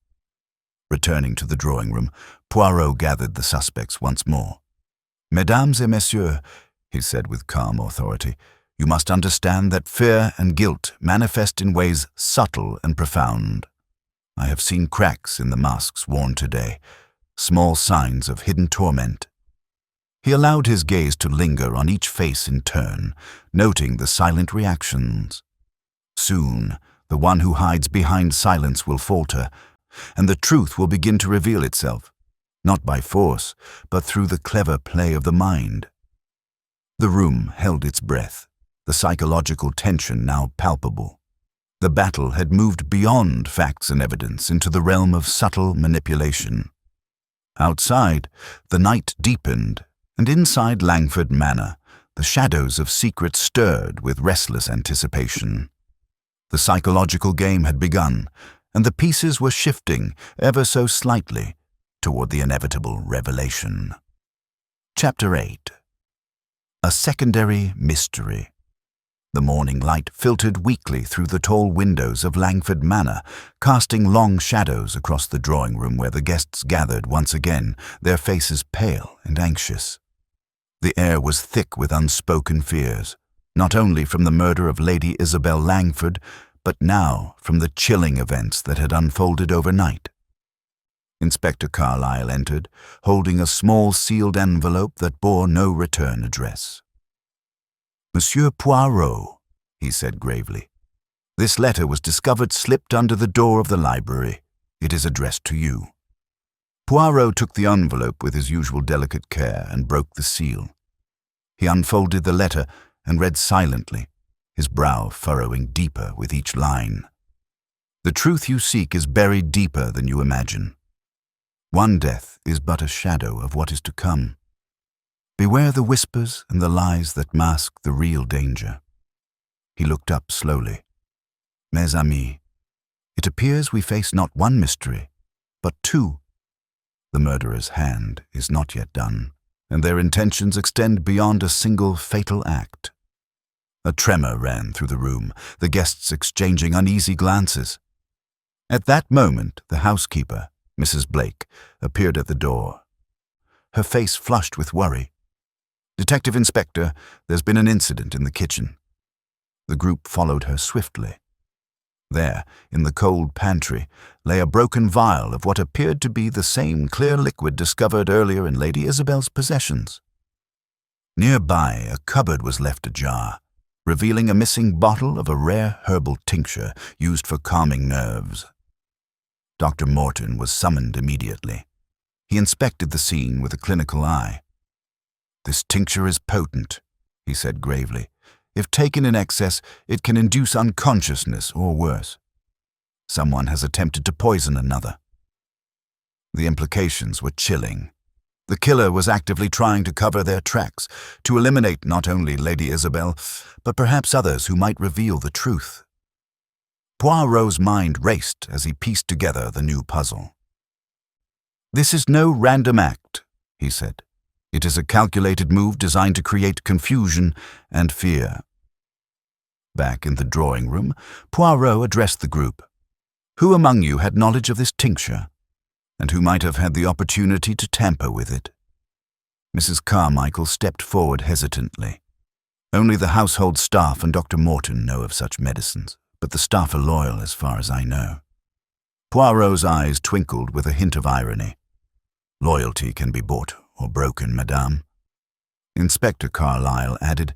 Returning to the drawing room, Poirot gathered the suspects once more. "Mesdames et messieurs," he said with calm authority, "you must understand that fear and guilt manifest in ways subtle and profound. I have seen cracks in the masks worn today, small signs of hidden torment." He allowed his gaze to linger on each face in turn, noting the silent reactions. Soon, the one who hides behind silence will falter, and the truth will begin to reveal itself, not by force, but through the clever play of the mind. The room held its breath, the psychological tension now palpable. The battle had moved beyond facts and evidence into the realm of subtle manipulation. Outside, the night deepened, and inside Langford Manor, the shadows of secret stirred with restless anticipation. The psychological game had begun, and the pieces were shifting, ever so slightly, toward the inevitable revelation. Chapter 8. A Secondary Mystery. The morning light filtered weakly through the tall windows of Langford Manor, casting long shadows across the drawing room where the guests gathered once again, their faces pale and anxious. The air was thick with unspoken fears, not only from the murder of Lady Isabel Langford, but now from the chilling events that had unfolded overnight. Inspector Carlyle entered, holding a small sealed envelope that bore no return address. "Monsieur Poirot," he said gravely, "this letter was discovered slipped under the door of the library. It is addressed to you." Poirot took the envelope with his usual delicate care and broke the seal. He unfolded the letter and read silently, his brow furrowing deeper with each line. "The truth you seek is buried deeper than you imagine. One death is but a shadow of what is to come. Beware the whispers and the lies that mask the real danger." He looked up slowly. "Mes amis, it appears we face not one mystery, but two. The murderer's hand is not yet done, and their intentions extend beyond a single fatal act." A tremor ran through the room, the guests exchanging uneasy glances. At that moment, the housekeeper, Mrs. Blake, appeared at the door. Her face flushed with worry. "Detective Inspector, there's been an incident in the kitchen." The group followed her swiftly. There, in the cold pantry, lay a broken vial of what appeared to be the same clear liquid discovered earlier in Lady Isabel's possessions. Nearby, a cupboard was left ajar, revealing a missing bottle of a rare herbal tincture used for calming nerves. Dr. Morton was summoned immediately. He inspected the scene with a clinical eye. "This tincture is potent," he said gravely. "If taken in excess, it can induce unconsciousness or worse. Someone has attempted to poison another." The implications were chilling. The killer was actively trying to cover their tracks, to eliminate not only Lady Isabel, but perhaps others who might reveal the truth. Poirot's mind raced as he pieced together the new puzzle. "This is no random act," he said. "It is a calculated move designed to create confusion and fear." Back in the drawing room, Poirot addressed the group. "Who among you had knowledge of this tincture, and who might have had the opportunity to tamper with it?" Mrs. Carmichael stepped forward hesitantly. "Only the household staff and Dr. Morton know of such medicines, but the staff are loyal as far as I know." Poirot's eyes twinkled with a hint of irony. "Loyalty can be bought or broken, madame." Inspector Carlyle added,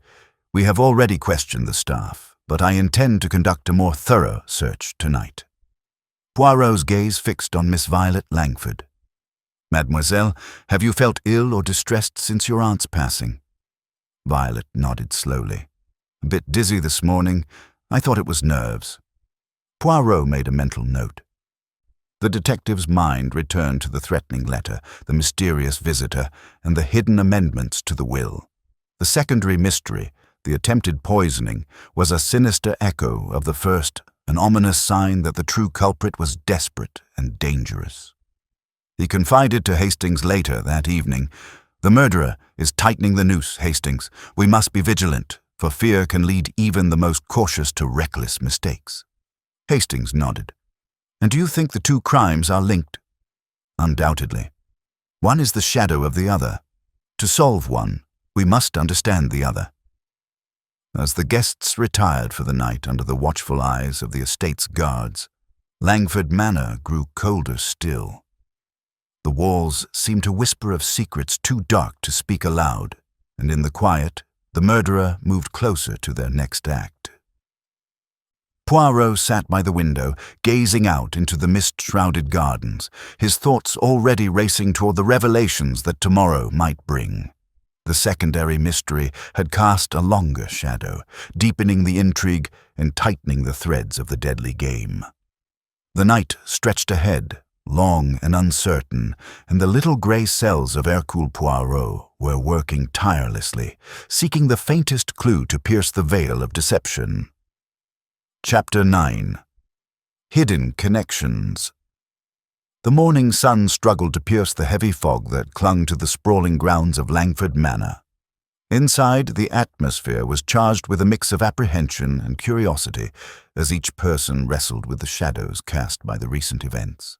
"We have already questioned the staff, but I intend to conduct a more thorough search tonight." Poirot's gaze fixed on Miss Violet Langford. "Mademoiselle, have you felt ill or distressed since your aunt's passing?" Violet nodded slowly. "A bit dizzy this morning. I thought it was nerves." Poirot made a mental note. The detective's mind returned to the threatening letter, the mysterious visitor, and the hidden amendments to the will. The secondary mystery, the attempted poisoning, was a sinister echo of the first, an ominous sign that the true culprit was desperate and dangerous. He confided to Hastings later that evening, "The murderer is tightening the noose, Hastings. We must be vigilant, for fear can lead even the most cautious to reckless mistakes." Hastings nodded. "And do you think the two crimes are linked?" "Undoubtedly. One is the shadow of the other. To solve one, we must understand the other." As the guests retired for the night under the watchful eyes of the estate's guards, Langford Manor grew colder still. The walls seemed to whisper of secrets too dark to speak aloud, and in the quiet, the murderer moved closer to their next act. Poirot sat by the window, gazing out into the mist-shrouded gardens, his thoughts already racing toward the revelations that tomorrow might bring. The secondary mystery had cast a longer shadow, deepening the intrigue and tightening the threads of the deadly game. The night stretched ahead, long and uncertain, and the little grey cells of Hercule Poirot were working tirelessly, seeking the faintest clue to pierce the veil of deception. Chapter 9. Hidden Connections. The morning sun struggled to pierce the heavy fog that clung to the sprawling grounds of Langford Manor. Inside, the atmosphere was charged with a mix of apprehension and curiosity as each person wrestled with the shadows cast by the recent events.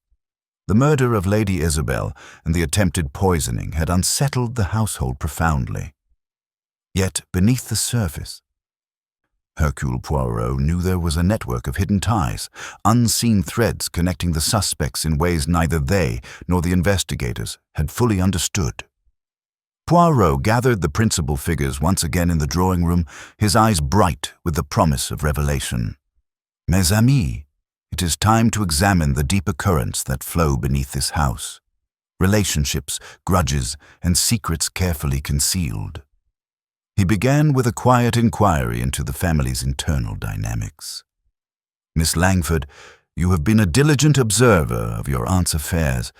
The murder of Lady Isabel and the attempted poisoning had unsettled the household profoundly. Yet, beneath the surface, Hercule Poirot knew there was a network of hidden ties, unseen threads connecting the suspects in ways neither they nor the investigators had fully understood. Poirot gathered the principal figures once again in the drawing room, his eyes bright with the promise of revelation. "Mes amis, it is time to examine the deeper currents that flow beneath this house. Relationships, grudges, and secrets carefully concealed." He began with a quiet inquiry into the family's internal dynamics. "Miss Langford, you have been a diligent observer of your aunt's affairs.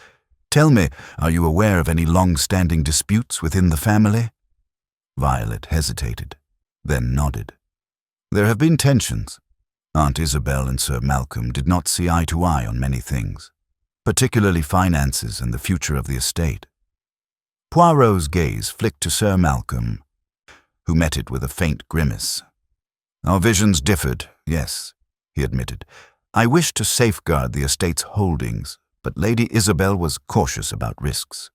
Tell me, are you aware of any long-standing disputes within the family?" Violet hesitated, then nodded. "There have been tensions. Aunt Isabel and Sir Malcolm did not see eye to eye on many things, particularly finances and the future of the estate." Poirot's gaze flicked to Sir Malcolm, who met it with a faint grimace. "Our visions differed, yes," he admitted. "I wished to safeguard the estate's holdings, but Lady Isabel was cautious about risks."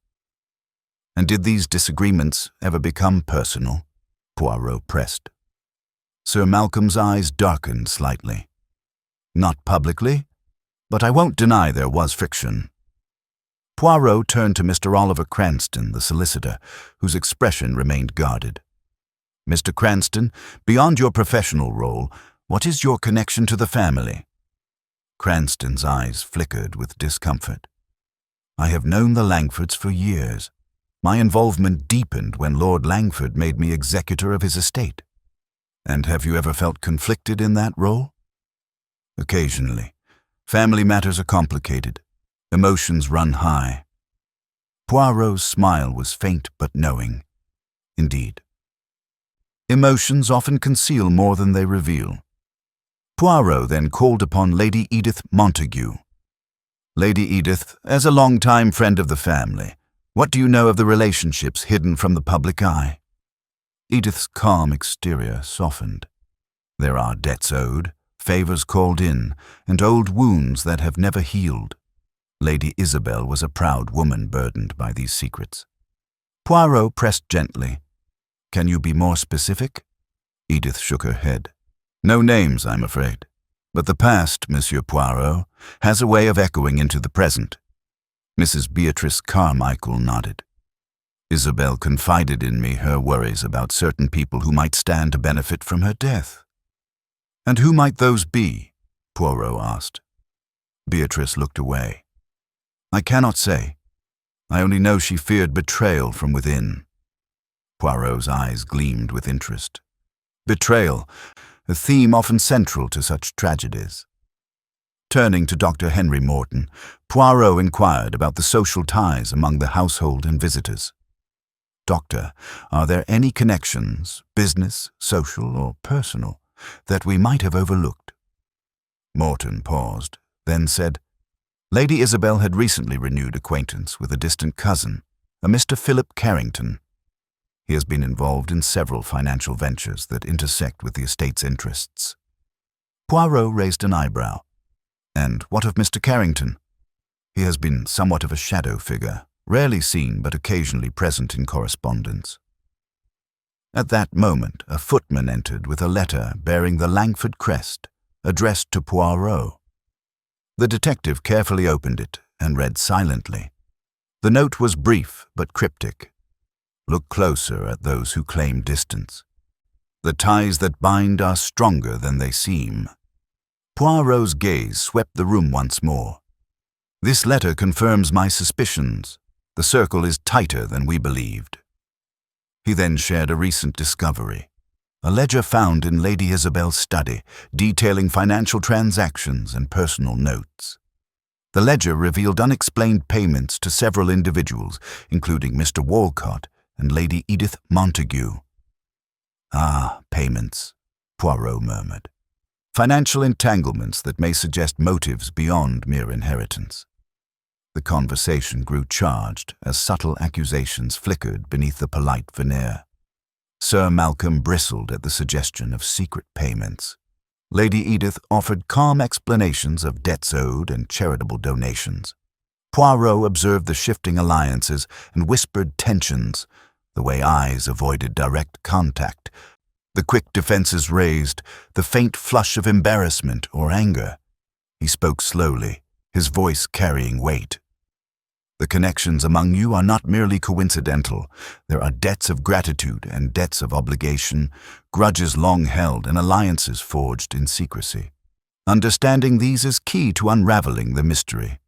"And did these disagreements ever become personal?" Poirot pressed. Sir Malcolm's eyes darkened slightly. Not publicly, but I won't deny there was friction. Poirot turned to Mr. Oliver Cranston, the solicitor, whose expression remained guarded. Mr. Cranston, beyond your professional role, what is your connection to the family? Cranston's eyes flickered with discomfort. I have known the Langfords for years. My involvement deepened when Lord Langford made me executor of his estate. And have you ever felt conflicted in that role? Occasionally. Family matters are complicated. Emotions run high. Poirot's smile was faint but knowing. Indeed. Emotions often conceal more than they reveal. Poirot then called upon Lady Edith Montague. Lady Edith, as a long-time friend of the family, what do you know of the relationships hidden from the public eye? Edith's calm exterior softened. There are debts owed, favors called in, and old wounds that have never healed. Lady Isabel was a proud woman burdened by these secrets. Poirot pressed gently. Can you be more specific? Edith shook her head. No names, I'm afraid. But the past, Monsieur Poirot, has a way of echoing into the present. Mrs. Beatrice Carmichael nodded. Isabel confided in me her worries about certain people who might stand to benefit from her death. And who might those be? Poirot asked. Beatrice looked away. I cannot say. I only know she feared betrayal from within. Poirot's eyes gleamed with interest. Betrayal, a theme often central to such tragedies. Turning to Dr. Henry Morton, Poirot inquired about the social ties among the household and visitors. Doctor, are there any connections, business, social, or personal, that we might have overlooked? Morton paused, then said, Lady Isabel had recently renewed acquaintance with a distant cousin, a Mr. Philip Carrington. He has been involved in several financial ventures that intersect with the estate's interests. Poirot raised an eyebrow. And what of Mr. Carrington? He has been somewhat of a shadow figure, rarely seen but occasionally present in correspondence. At that moment, a footman entered with a letter bearing the Langford crest, addressed to Poirot. The detective carefully opened it and read silently. The note was brief but cryptic. Look closer at those who claim distance. The ties that bind are stronger than they seem. Poirot's gaze swept the room once more. This letter confirms my suspicions. The circle is tighter than we believed. He then shared a recent discovery. A ledger found in Lady Isabel's study, detailing financial transactions and personal notes. The ledger revealed unexplained payments to several individuals, including Mr. Walcott and Lady Edith Montague. Ah, payments, Poirot murmured. Financial entanglements that may suggest motives beyond mere inheritance. The conversation grew charged as subtle accusations flickered beneath the polite veneer. Sir Malcolm bristled at the suggestion of secret payments. Lady Edith offered calm explanations of debts owed and charitable donations. Poirot observed the shifting alliances and whispered tensions, the way eyes avoided direct contact, the quick defenses raised, the faint flush of embarrassment or anger. He spoke slowly, his voice carrying weight. The connections among you are not merely coincidental. There are debts of gratitude and debts of obligation, grudges long held and alliances forged in secrecy. Understanding these is key to unraveling the mystery.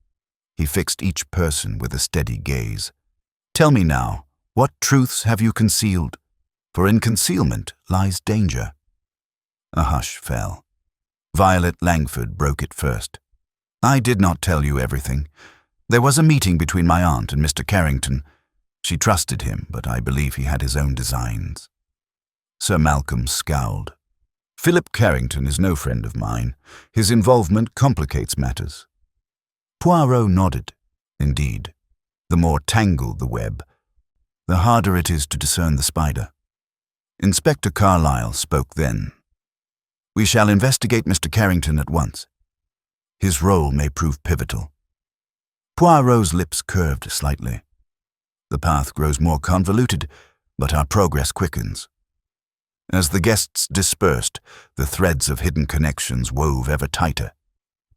He fixed each person with a steady gaze. Tell me now, what truths have you concealed? For in concealment lies danger. A hush fell. Violet Langford broke it first. I did not tell you everything. There was a meeting between my aunt and Mr. Carrington. She trusted him, but I believe he had his own designs. Sir Malcolm scowled. Philip Carrington is no friend of mine. His involvement complicates matters. Poirot nodded. Indeed, the more tangled the web, the harder it is to discern the spider. Inspector Carlyle spoke then. We shall investigate Mr. Carrington at once. His role may prove pivotal. Poirot's lips curved slightly. The path grows more convoluted, but our progress quickens. As the guests dispersed, the threads of hidden connections wove ever tighter.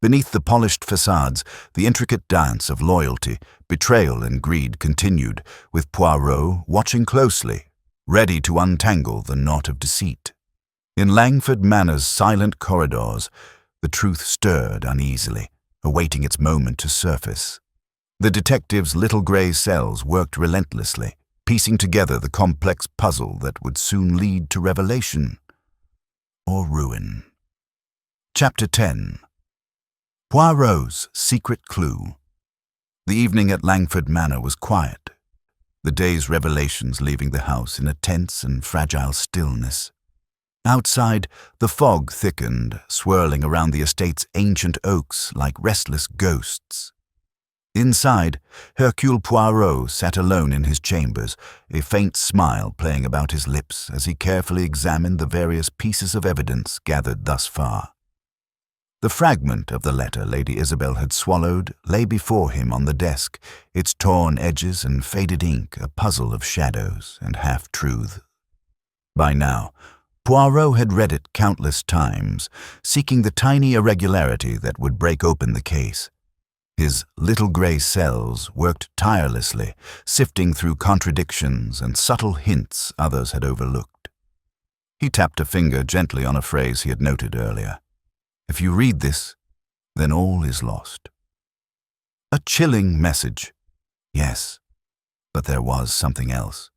Beneath the polished facades, the intricate dance of loyalty, betrayal and greed continued, with Poirot watching closely, ready to untangle the knot of deceit. In Langford Manor's silent corridors, the truth stirred uneasily, awaiting its moment to surface. The detective's little grey cells worked relentlessly, piecing together the complex puzzle that would soon lead to revelation or ruin. Chapter 10. Poirot's secret clue. The evening at Langford Manor was quiet, the day's revelations leaving the house in a tense and fragile stillness. Outside, the fog thickened, swirling around the estate's ancient oaks like restless ghosts. Inside, Hercule Poirot sat alone in his chambers, a faint smile playing about his lips as he carefully examined the various pieces of evidence gathered thus far. The fragment of the letter Lady Isabel had swallowed lay before him on the desk, its torn edges and faded ink a puzzle of shadows and half-truths. By now, Poirot had read it countless times, seeking the tiny irregularity that would break open the case. His little grey cells worked tirelessly, sifting through contradictions and subtle hints others had overlooked. He tapped a finger gently on a phrase he had noted earlier. If you read this, then all is lost. A chilling message. Yes, but there was something else.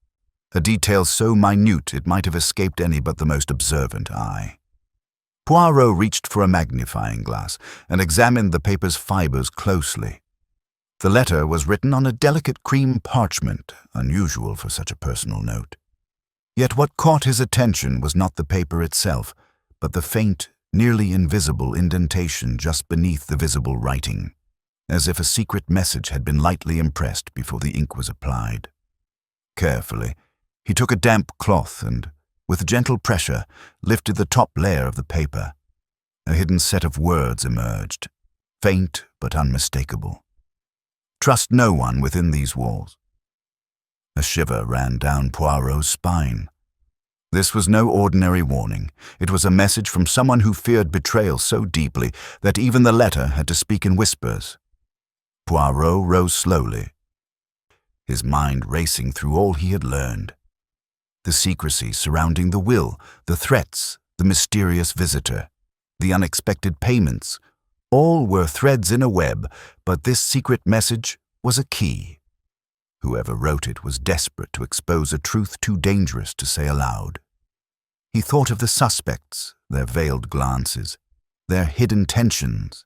A detail so minute it might have escaped any but the most observant eye. Poirot reached for a magnifying glass and examined the paper's fibers closely. The letter was written on a delicate cream parchment, unusual for such a personal note. Yet what caught his attention was not the paper itself, but the faint, nearly invisible indentation just beneath the visible writing, as if a secret message had been lightly impressed before the ink was applied. Carefully, he took a damp cloth and, with gentle pressure, lifted the top layer of the paper. A hidden set of words emerged, faint but unmistakable. Trust no one within these walls. A shiver ran down Poirot's spine. This was no ordinary warning. It was a message from someone who feared betrayal so deeply that even the letter had to speak in whispers. Poirot rose slowly, his mind racing through all he had learned. The secrecy surrounding the will, the threats, the mysterious visitor, the unexpected payments, all were threads in a web, but this secret message was a key. Whoever wrote it was desperate to expose a truth too dangerous to say aloud. He thought of the suspects, their veiled glances, their hidden tensions.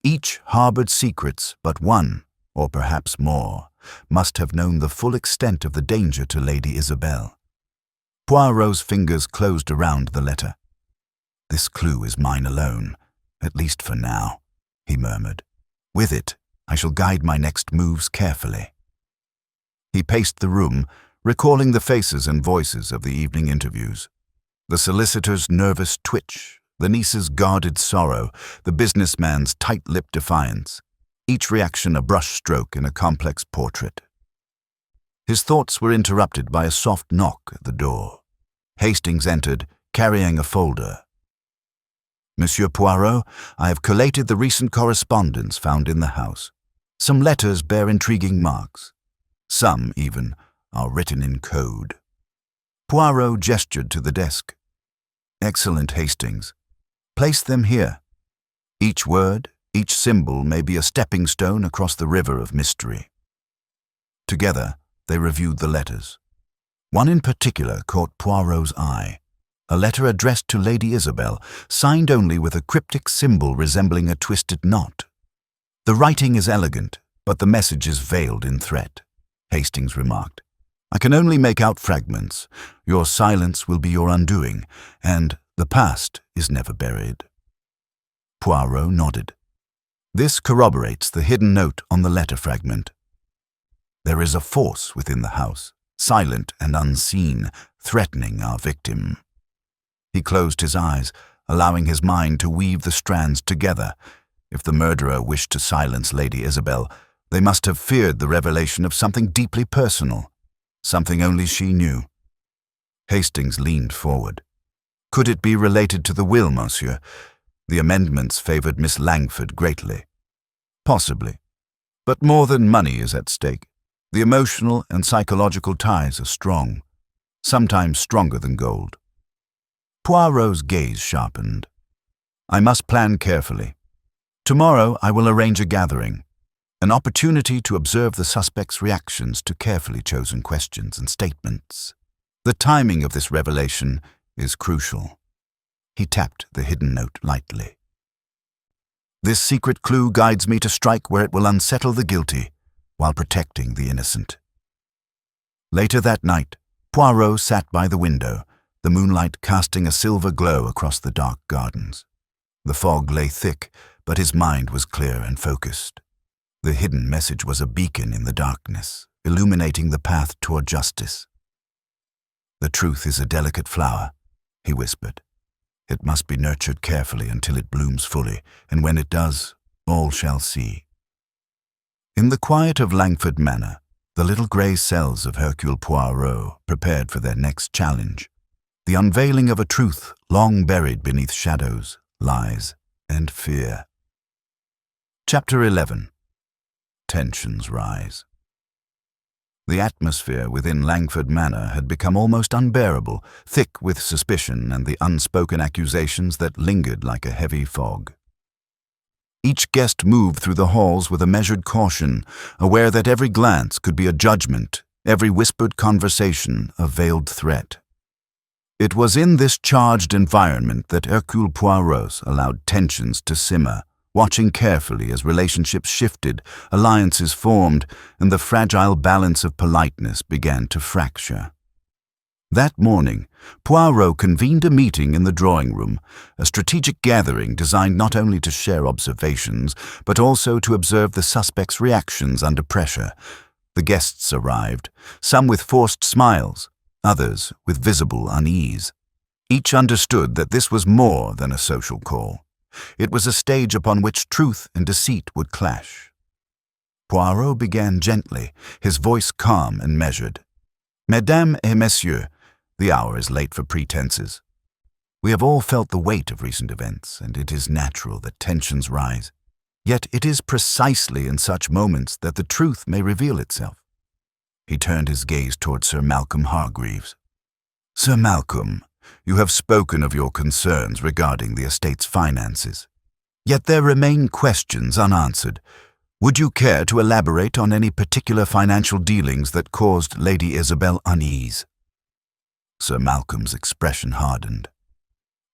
Each harbored secrets, but one, or perhaps more, must have known the full extent of the danger to Lady Isabel. Poirot's fingers closed around the letter. This clue is mine alone, at least for now, he murmured. With it, I shall guide my next moves carefully. He paced the room, recalling the faces and voices of the evening interviews. The solicitor's nervous twitch, the niece's guarded sorrow, the businessman's tight-lipped defiance, each reaction a brushstroke in a complex portrait. His thoughts were interrupted by a soft knock at the door. Hastings entered, carrying a folder. Monsieur Poirot, I have collated the recent correspondence found in the house. Some letters bear intriguing marks. Some, even, are written in code. Poirot gestured to the desk. Excellent, Hastings. Place them here. Each word, each symbol may be a stepping stone across the river of mystery. Together, they reviewed the letters. One in particular caught Poirot's eye. A letter addressed to Lady Isabel, signed only with a cryptic symbol resembling a twisted knot. The writing is elegant, but the message is veiled in threat, Hastings remarked. I can only make out fragments. Your silence will be your undoing, and the past is never buried. Poirot nodded. This corroborates the hidden note on the letter fragment. There is a force within the house, silent and unseen, threatening our victim. He closed his eyes, allowing his mind to weave the strands together. If the murderer wished to silence Lady Isabel, they must have feared the revelation of something deeply personal, something only she knew. Hastings leaned forward. Could it be related to the will, monsieur? The amendments favored Miss Langford greatly. Possibly. But more than money is at stake. The emotional and psychological ties are strong, sometimes stronger than gold. Poirot's gaze sharpened. I must plan carefully. Tomorrow I will arrange a gathering, an opportunity to observe the suspect's reactions to carefully chosen questions and statements. The timing of this revelation is crucial. He tapped the hidden note lightly. This secret clue guides me to strike where it will unsettle the guilty while protecting the innocent. Later that night, Poirot sat by the window, the moonlight casting a silver glow across the dark gardens. The fog lay thick, but his mind was clear and focused. The hidden message was a beacon in the darkness, illuminating the path toward justice. The truth is a delicate flower, he whispered. It must be nurtured carefully until it blooms fully, and when it does, all shall see. In the quiet of Langford Manor, the little grey cells of Hercule Poirot prepared for their next challenge, the unveiling of a truth long buried beneath shadows, lies, and fear. Chapter 11. Tensions rise. The atmosphere within Langford Manor had become almost unbearable, thick with suspicion and the unspoken accusations that lingered like a heavy fog. Each guest moved through the halls with a measured caution, aware that every glance could be a judgment, every whispered conversation a veiled threat. It was in this charged environment that Hercule Poirot allowed tensions to simmer, watching carefully as relationships shifted, alliances formed, and the fragile balance of politeness began to fracture. That morning, Poirot convened a meeting in the drawing room, a strategic gathering designed not only to share observations, but also to observe the suspect's reactions under pressure. The guests arrived, some with forced smiles, others with visible unease. Each understood that this was more than a social call. It was a stage upon which truth and deceit would clash. Poirot began gently, his voice calm and measured. Mesdames et messieurs, the hour is late for pretenses. We have all felt the weight of recent events, and it is natural that tensions rise. Yet it is precisely in such moments that the truth may reveal itself. He turned his gaze toward Sir Malcolm Hargreaves. Sir Malcolm, you have spoken of your concerns regarding the estate's finances. Yet there remain questions unanswered. Would you care to elaborate on any particular financial dealings that caused Lady Isabel unease? Sir Malcolm's expression hardened.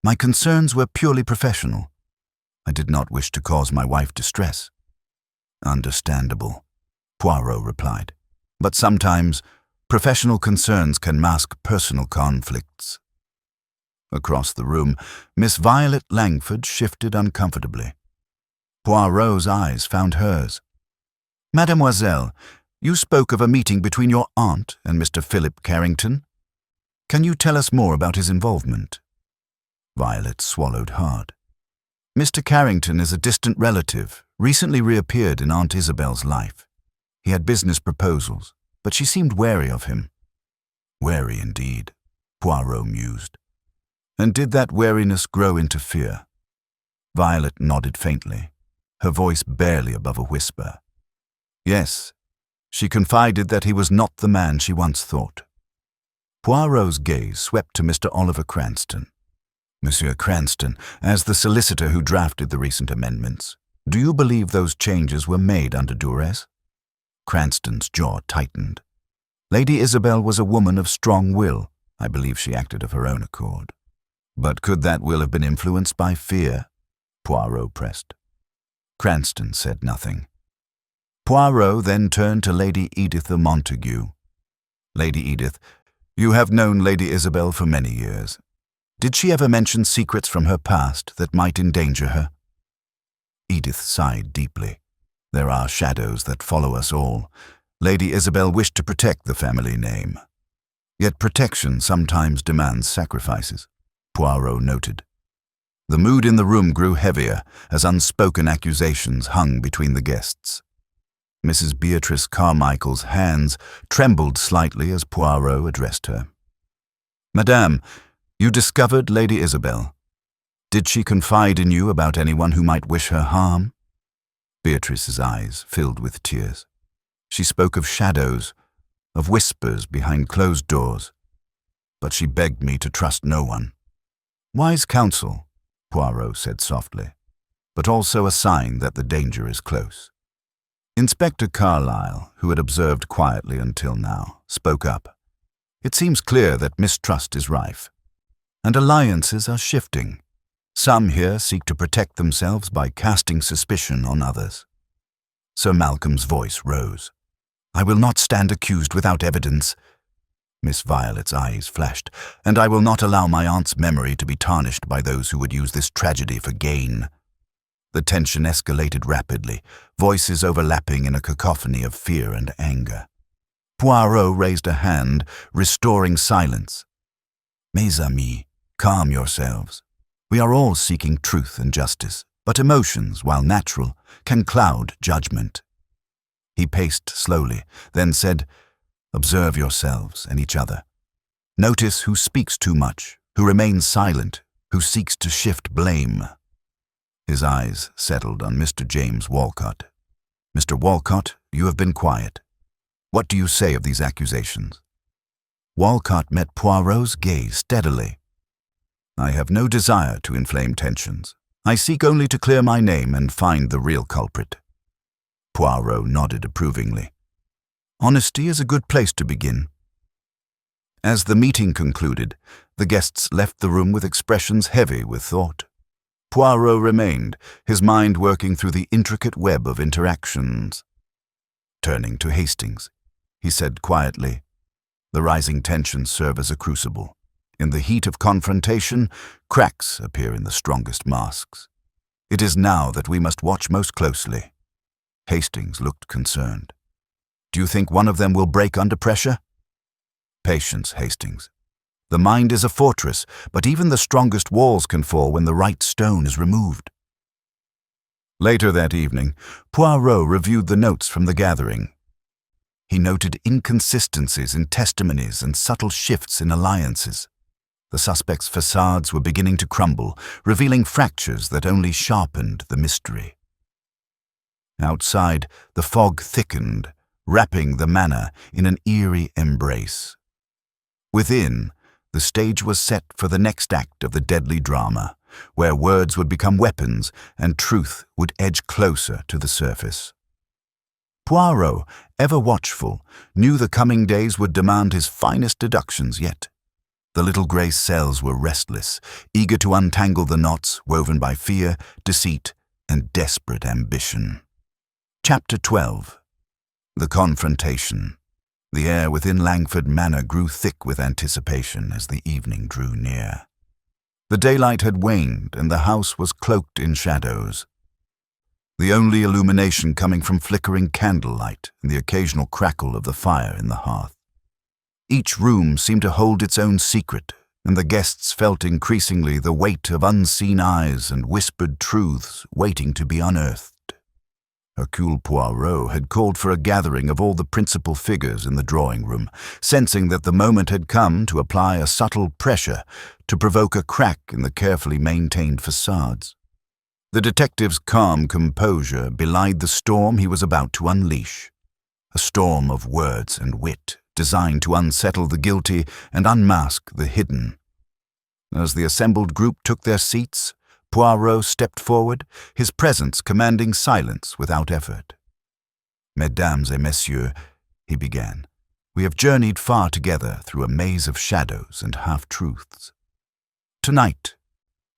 My concerns were purely professional. I did not wish to cause my wife distress. Understandable, Poirot replied. But sometimes, professional concerns can mask personal conflicts. Across the room, Miss Violet Langford shifted uncomfortably. Poirot's eyes found hers. Mademoiselle, you spoke of a meeting between your aunt and Mr. Philip Carrington. Can you tell us more about his involvement? Violet swallowed hard. Mr. Carrington is a distant relative, recently reappeared in Aunt Isabel's life. He had business proposals, but she seemed wary of him. Wary indeed, Poirot mused. And did that wariness grow into fear? Violet nodded faintly, her voice barely above a whisper. Yes, she confided that he was not the man she once thought. Poirot's gaze swept to Mr. Oliver Cranston. Monsieur Cranston, as the solicitor who drafted the recent amendments, do you believe those changes were made under duress? Cranston's jaw tightened. Lady Isabel was a woman of strong will. I believe she acted of her own accord. But could that will have been influenced by fear? Poirot pressed. Cranston said nothing. Poirot then turned to Lady Edith Montague. Lady Edith, you have known Lady Isabel for many years. Did she ever mention secrets from her past that might endanger her? Edith sighed deeply. There are shadows that follow us all. Lady Isabel wished to protect the family name. Yet protection sometimes demands sacrifices, Poirot noted. The mood in the room grew heavier as unspoken accusations hung between the guests. Mrs. Beatrice Carmichael's hands trembled slightly as Poirot addressed her. Madame, you discovered Lady Isabel. Did she confide in you about anyone who might wish her harm?" Beatrice's eyes filled with tears. She spoke of shadows, of whispers behind closed doors, but she begged me to trust no one. "Wise counsel," Poirot said softly, "but also a sign that the danger is close." Inspector Carlyle, who had observed quietly until now, spoke up. "It seems clear that mistrust is rife, and alliances are shifting. Some here seek to protect themselves by casting suspicion on others." Sir Malcolm's voice rose. "I will not stand accused without evidence." Miss Violet's eyes flashed. "And I will not allow my aunt's memory to be tarnished by those who would use this tragedy for gain." The tension escalated rapidly, voices overlapping in a cacophony of fear and anger. Poirot raised a hand, restoring silence. "Mes amis, calm yourselves. We are all seeking truth and justice, but emotions, while natural, can cloud judgment." He paced slowly, then said, "Observe yourselves and each other. Notice who speaks too much, who remains silent, who seeks to shift blame." His eyes settled on Mr. James Walcott. "Mr. Walcott, you have been quiet. What do you say of these accusations?" Walcott met Poirot's gaze steadily. "I have no desire to inflame tensions. I seek only to clear my name and find the real culprit." Poirot nodded approvingly. "Honesty is a good place to begin." As the meeting concluded, the guests left the room with expressions heavy with thought. Poirot remained, his mind working through the intricate web of interactions. Turning to Hastings, he said quietly, "The rising tensions serve as a crucible. In the heat of confrontation, cracks appear in the strongest masks. It is now that we must watch most closely." Hastings looked concerned. "Do you think one of them will break under pressure?" "Patience, Hastings. The mind is a fortress, but even the strongest walls can fall when the right stone is removed." Later that evening, Poirot reviewed the notes from the gathering. He noted inconsistencies in testimonies and subtle shifts in alliances. The suspects' facades were beginning to crumble, revealing fractures that only sharpened the mystery. Outside, the fog thickened, wrapping the manor in an eerie embrace. Within, the stage was set for the next act of the deadly drama, where words would become weapons and truth would edge closer to the surface. Poirot, ever watchful, knew the coming days would demand his finest deductions yet. The little grey cells were restless, eager to untangle the knots woven by fear, deceit, and desperate ambition. Chapter 12. The Confrontation. The air within Langford Manor grew thick with anticipation as the evening drew near. The daylight had waned and the house was cloaked in shadows. The only illumination coming from flickering candlelight and the occasional crackle of the fire in the hearth. Each room seemed to hold its own secret, and the guests felt increasingly the weight of unseen eyes and whispered truths waiting to be unearthed. Hercule Poirot had called for a gathering of all the principal figures in the drawing-room, sensing that the moment had come to apply a subtle pressure to provoke a crack in the carefully maintained facades. The detective's calm composure belied the storm he was about to unleash, a storm of words and wit designed to unsettle the guilty and unmask the hidden. As the assembled group took their seats, Poirot stepped forward, his presence commanding silence without effort. "Mesdames et messieurs," he began, "we have journeyed far together through a maze of shadows and half-truths. Tonight,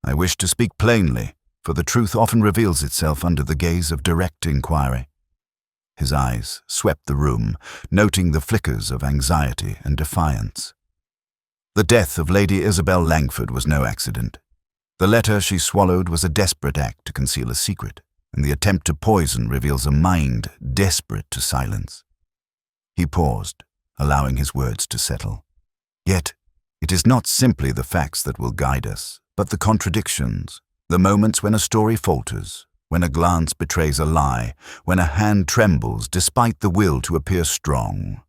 I wish to speak plainly, for the truth often reveals itself under the gaze of direct inquiry." His eyes swept the room, noting the flickers of anxiety and defiance. The death of Lady Isabel Langford was no accident. The letter she swallowed was a desperate act to conceal a secret, and the attempt to poison reveals a mind desperate to silence. He paused, allowing his words to settle. Yet, it is not simply the facts that will guide us, but the contradictions, the moments when a story falters, when a glance betrays a lie, when a hand trembles despite the will to appear strong.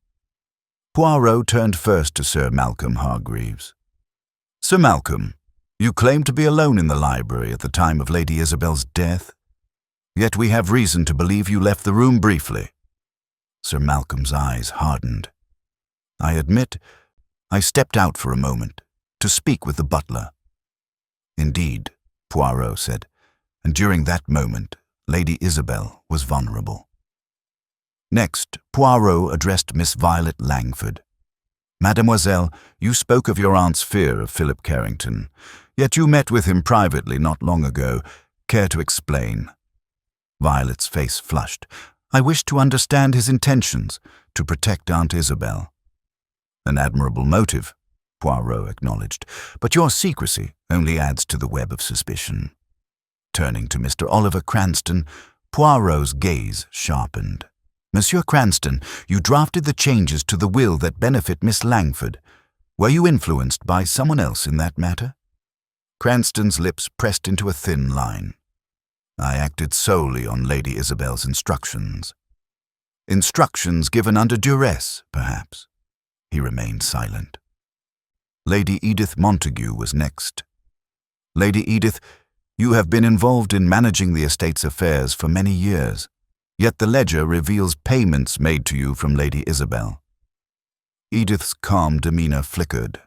Poirot turned first to Sir Malcolm Hargreaves. "Sir Malcolm, You claim to be alone in the library at the time of Lady Isabel's death, yet we have reason to believe you left the room briefly. Sir Malcolm's eyes hardened. I admit, I stepped out for a moment to speak with the butler. Indeed, Poirot said, and during that moment, Lady Isabel was vulnerable. Next, Poirot addressed Miss Violet Langford. Mademoiselle, you spoke of your aunt's fear of Philip Carrington, yet you met with him privately not long ago. Care to explain? Violet's face flushed. I wish to understand his intentions, to protect Aunt Isabel. An admirable motive, Poirot acknowledged, but your secrecy only adds to the web of suspicion. Turning to Mr. Oliver Cranston, Poirot's gaze sharpened. Monsieur Cranston, you drafted the changes to the will that benefit Miss Langford. Were you influenced by someone else in that matter? Cranston's lips pressed into a thin line. I acted solely on Lady Isabel's instructions. Instructions given under duress, perhaps. He remained silent. Lady Edith Montague was next. Lady Edith, you have been involved in managing the estate's affairs for many years, yet the ledger reveals payments made to you from Lady Isabel. Edith's calm demeanor flickered.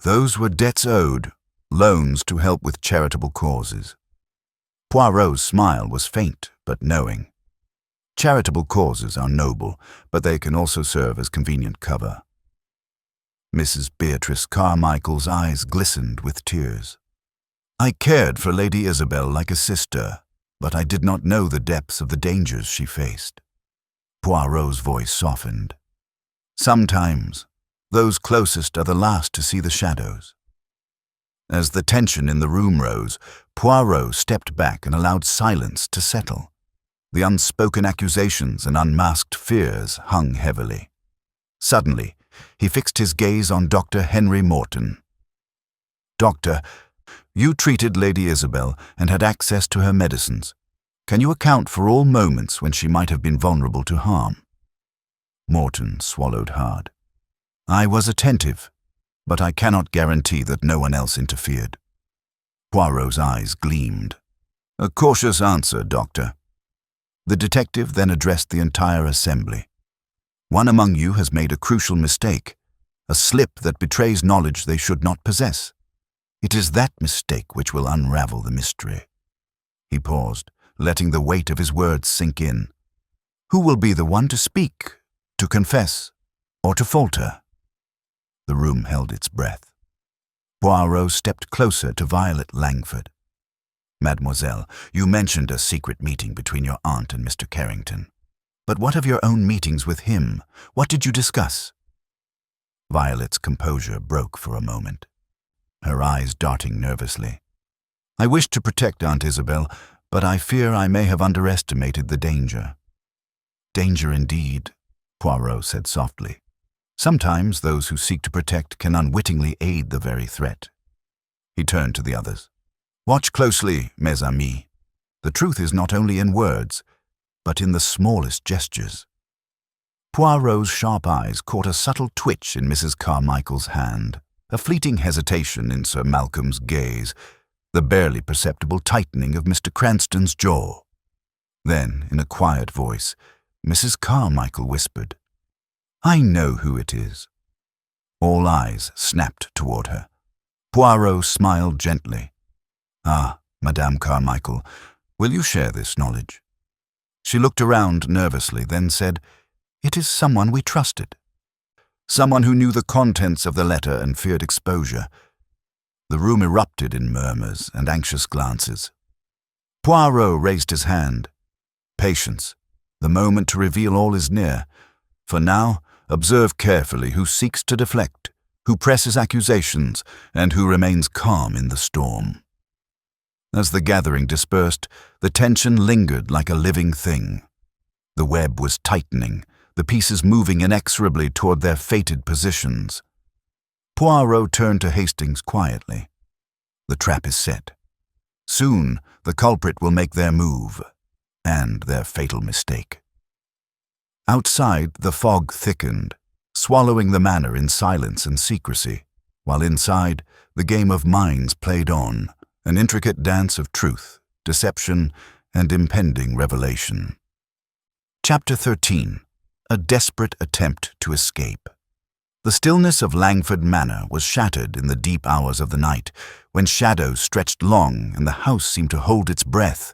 Those were debts owed, loans to help with charitable causes. Poirot's smile was faint but knowing. Charitable causes are noble, but they can also serve as convenient cover. Mrs. Beatrice Carmichael's eyes glistened with tears. I cared for Lady Isabel like a sister, but I did not know the depths of the dangers she faced. Poirot's voice softened. Sometimes, those closest are the last to see the shadows. As the tension in the room rose, Poirot stepped back and allowed silence to settle. The unspoken accusations and unmasked fears hung heavily. Suddenly, he fixed his gaze on Dr. Henry Morton. Doctor, you treated Lady Isabel and had access to her medicines. Can you account for all moments when she might have been vulnerable to harm? Morton swallowed hard. I was attentive, but I cannot guarantee that no one else interfered. Poirot's eyes gleamed. A cautious answer, Doctor. The detective then addressed the entire assembly. One among you has made a crucial mistake, a slip that betrays knowledge they should not possess. It is that mistake which will unravel the mystery. He paused, letting the weight of his words sink in. Who will be the one to speak, to confess, or to falter? The room held its breath. Poirot stepped closer to Violet Langford. Mademoiselle, you mentioned a secret meeting between your aunt and Mr. Carrington. But what of your own meetings with him? What did you discuss? Violet's composure broke for a moment, her eyes darting nervously. I wished to protect Aunt Isabel, but I fear I may have underestimated the danger. Danger indeed, Poirot said softly. Sometimes those who seek to protect can unwittingly aid the very threat. He turned to the others. Watch closely, mes amis. The truth is not only in words, but in the smallest gestures. Poirot's sharp eyes caught a subtle twitch in Mrs. Carmichael's hand, a fleeting hesitation in Sir Malcolm's gaze, the barely perceptible tightening of Mr. Cranston's jaw. Then, in a quiet voice, Mrs. Carmichael whispered, I know who it is. All eyes snapped toward her. Poirot smiled gently. Ah, Madame Carmichael, will you share this knowledge? She looked around nervously, then said, It is someone we trusted. Someone who knew the contents of the letter and feared exposure. The room erupted in murmurs and anxious glances. Poirot raised his hand. Patience. The moment to reveal all is near. For now, observe carefully who seeks to deflect, who presses accusations, and who remains calm in the storm. As the gathering dispersed, the tension lingered like a living thing. The web was tightening, the pieces moving inexorably toward their fated positions. Poirot turned to Hastings quietly. The trap is set. Soon, the culprit will make their move, and their fatal mistake. Outside, the fog thickened, swallowing the manor in silence and secrecy, while inside, the game of minds played on, an intricate dance of truth, deception, and impending revelation. Chapter 13. A desperate attempt to escape. The stillness of Langford Manor was shattered in the deep hours of the night, when shadows stretched long and the house seemed to hold its breath.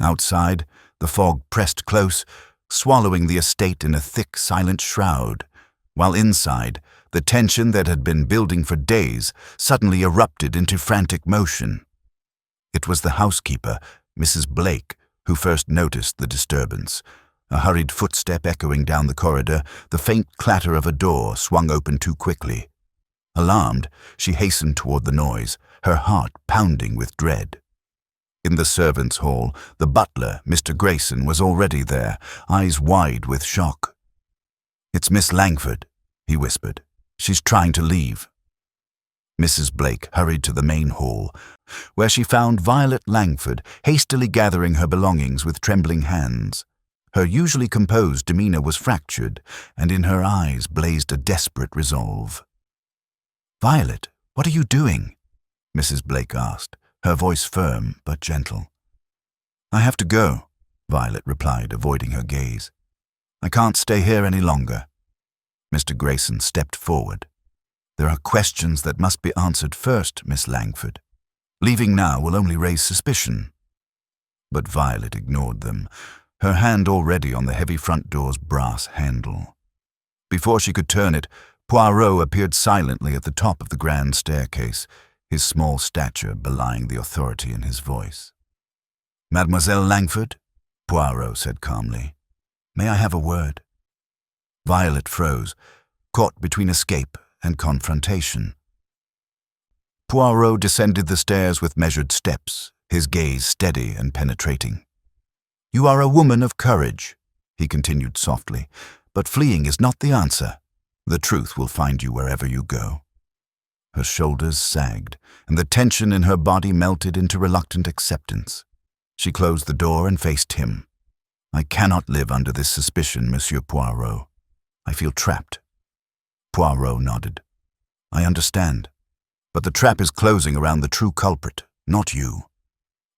Outside, the fog pressed close, swallowing the estate in a thick, silent shroud, while inside, the tension that had been building for days suddenly erupted into frantic motion. It was the housekeeper, Mrs. Blake, who first noticed the disturbance. A hurried footstep echoing down the corridor, the faint clatter of a door swung open too quickly. Alarmed, she hastened toward the noise, her heart pounding with dread. In the servants' hall, the butler, Mr. Grayson, was already there, eyes wide with shock. "It's Miss Langford," he whispered. "She's trying to leave." Mrs. Blake hurried to the main hall, where she found Violet Langford hastily gathering her belongings with trembling hands. Her usually composed demeanor was fractured, and in her eyes blazed a desperate resolve. "Violet, what are you doing?" Mrs. Blake asked, her voice firm but gentle. "I have to go," Violet replied, avoiding her gaze. "I can't stay here any longer." Mr. Grayson stepped forward. "There are questions that must be answered first, Miss Langford. Leaving now will only raise suspicion." But Violet ignored them, her hand already on the heavy front door's brass handle. Before she could turn it, Poirot appeared silently at the top of the grand staircase, his small stature belying the authority in his voice. "Mademoiselle Langford," Poirot said calmly, "may I have a word?" Violet froze, caught between escape and confrontation. Poirot descended the stairs with measured steps, his gaze steady and penetrating. "You are a woman of courage," he continued softly, "but fleeing is not the answer. The truth will find you wherever you go." Her shoulders sagged, and the tension in her body melted into reluctant acceptance. She closed the door and faced him. "I cannot live under this suspicion, Monsieur Poirot. I feel trapped." Poirot nodded. "I understand. But the trap is closing around the true culprit, not you.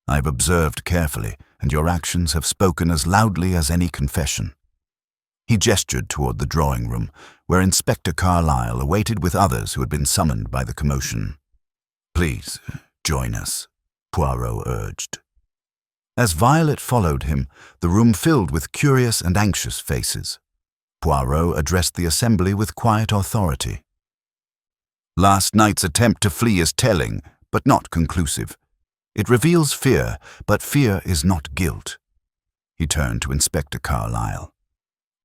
I've observed carefully, and your actions have spoken as loudly as any confession." He gestured toward the drawing room, where Inspector Carlyle awaited with others who had been summoned by the commotion. "Please, join us," Poirot urged. As Violet followed him, the room filled with curious and anxious faces. Poirot addressed the assembly with quiet authority. "Last night's attempt to flee is telling, but not conclusive. It reveals fear, but fear is not guilt." He turned to Inspector Carlyle.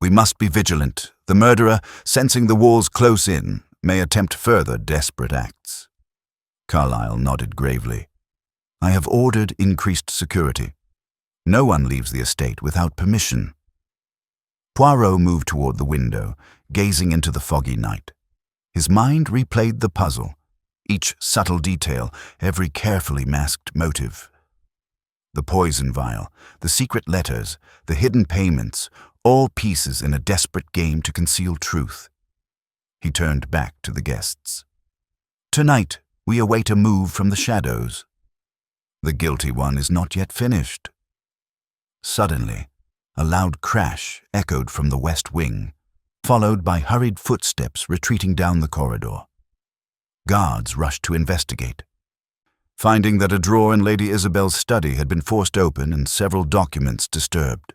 "We must be vigilant. The murderer, sensing the walls close in, may attempt further desperate acts." Carlyle nodded gravely. "I have ordered increased security. No one leaves the estate without permission." Poirot moved toward the window, gazing into the foggy night. His mind replayed the puzzle, each subtle detail, every carefully masked motive. The poison vial, the secret letters, the hidden payments, all pieces in a desperate game to conceal truth. He turned back to the guests. "Tonight, we await a move from the shadows. The guilty one is not yet finished." Suddenly, a loud crash echoed from the west wing, followed by hurried footsteps retreating down the corridor. Guards rushed to investigate. Finding that a drawer in Lady Isabel's study had been forced open and several documents disturbed,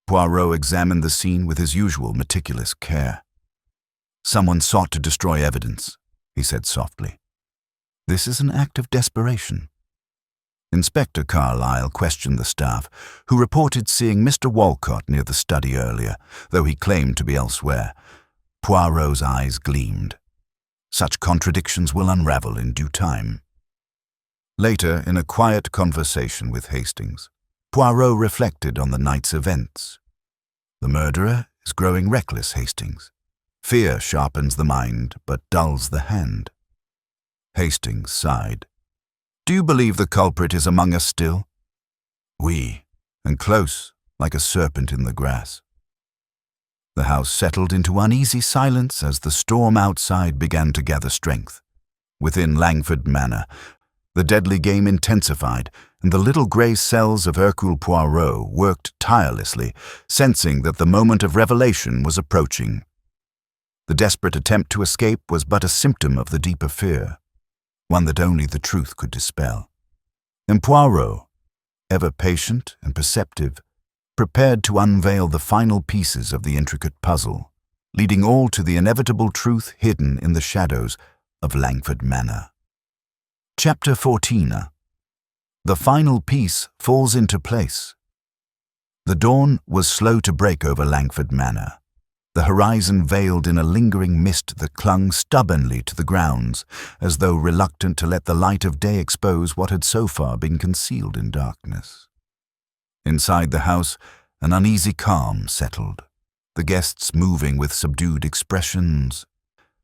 Poirot examined the scene with his usual meticulous care. "Someone sought to destroy evidence," he said softly. "This is an act of desperation." Inspector Carlyle questioned the staff, who reported seeing Mr. Walcott near the study earlier, though he claimed to be elsewhere. Poirot's eyes gleamed. Such contradictions will unravel in due time. Later, in a quiet conversation with Hastings, Poirot reflected on the night's events. "The murderer is growing reckless, Hastings. Fear sharpens the mind, but dulls the hand." Hastings sighed. "Do you believe the culprit is among us still?" "Oui, and close, like a serpent in the grass." The house settled into uneasy silence as the storm outside began to gather strength. Within Langford Manor, the deadly game intensified, and the little grey cells of Hercule Poirot worked tirelessly, sensing that the moment of revelation was approaching. The desperate attempt to escape was but a symptom of the deeper fear, one that only the truth could dispel. And Poirot, ever patient and perceptive, prepared to unveil the final pieces of the intricate puzzle, leading all to the inevitable truth hidden in the shadows of Langford Manor. Chapter 14. The final piece falls into place. The dawn was slow to break over Langford Manor, the horizon veiled in a lingering mist that clung stubbornly to the grounds, as though reluctant to let the light of day expose what had so far been concealed in darkness. Inside the house, an uneasy calm settled, the guests moving with subdued expressions,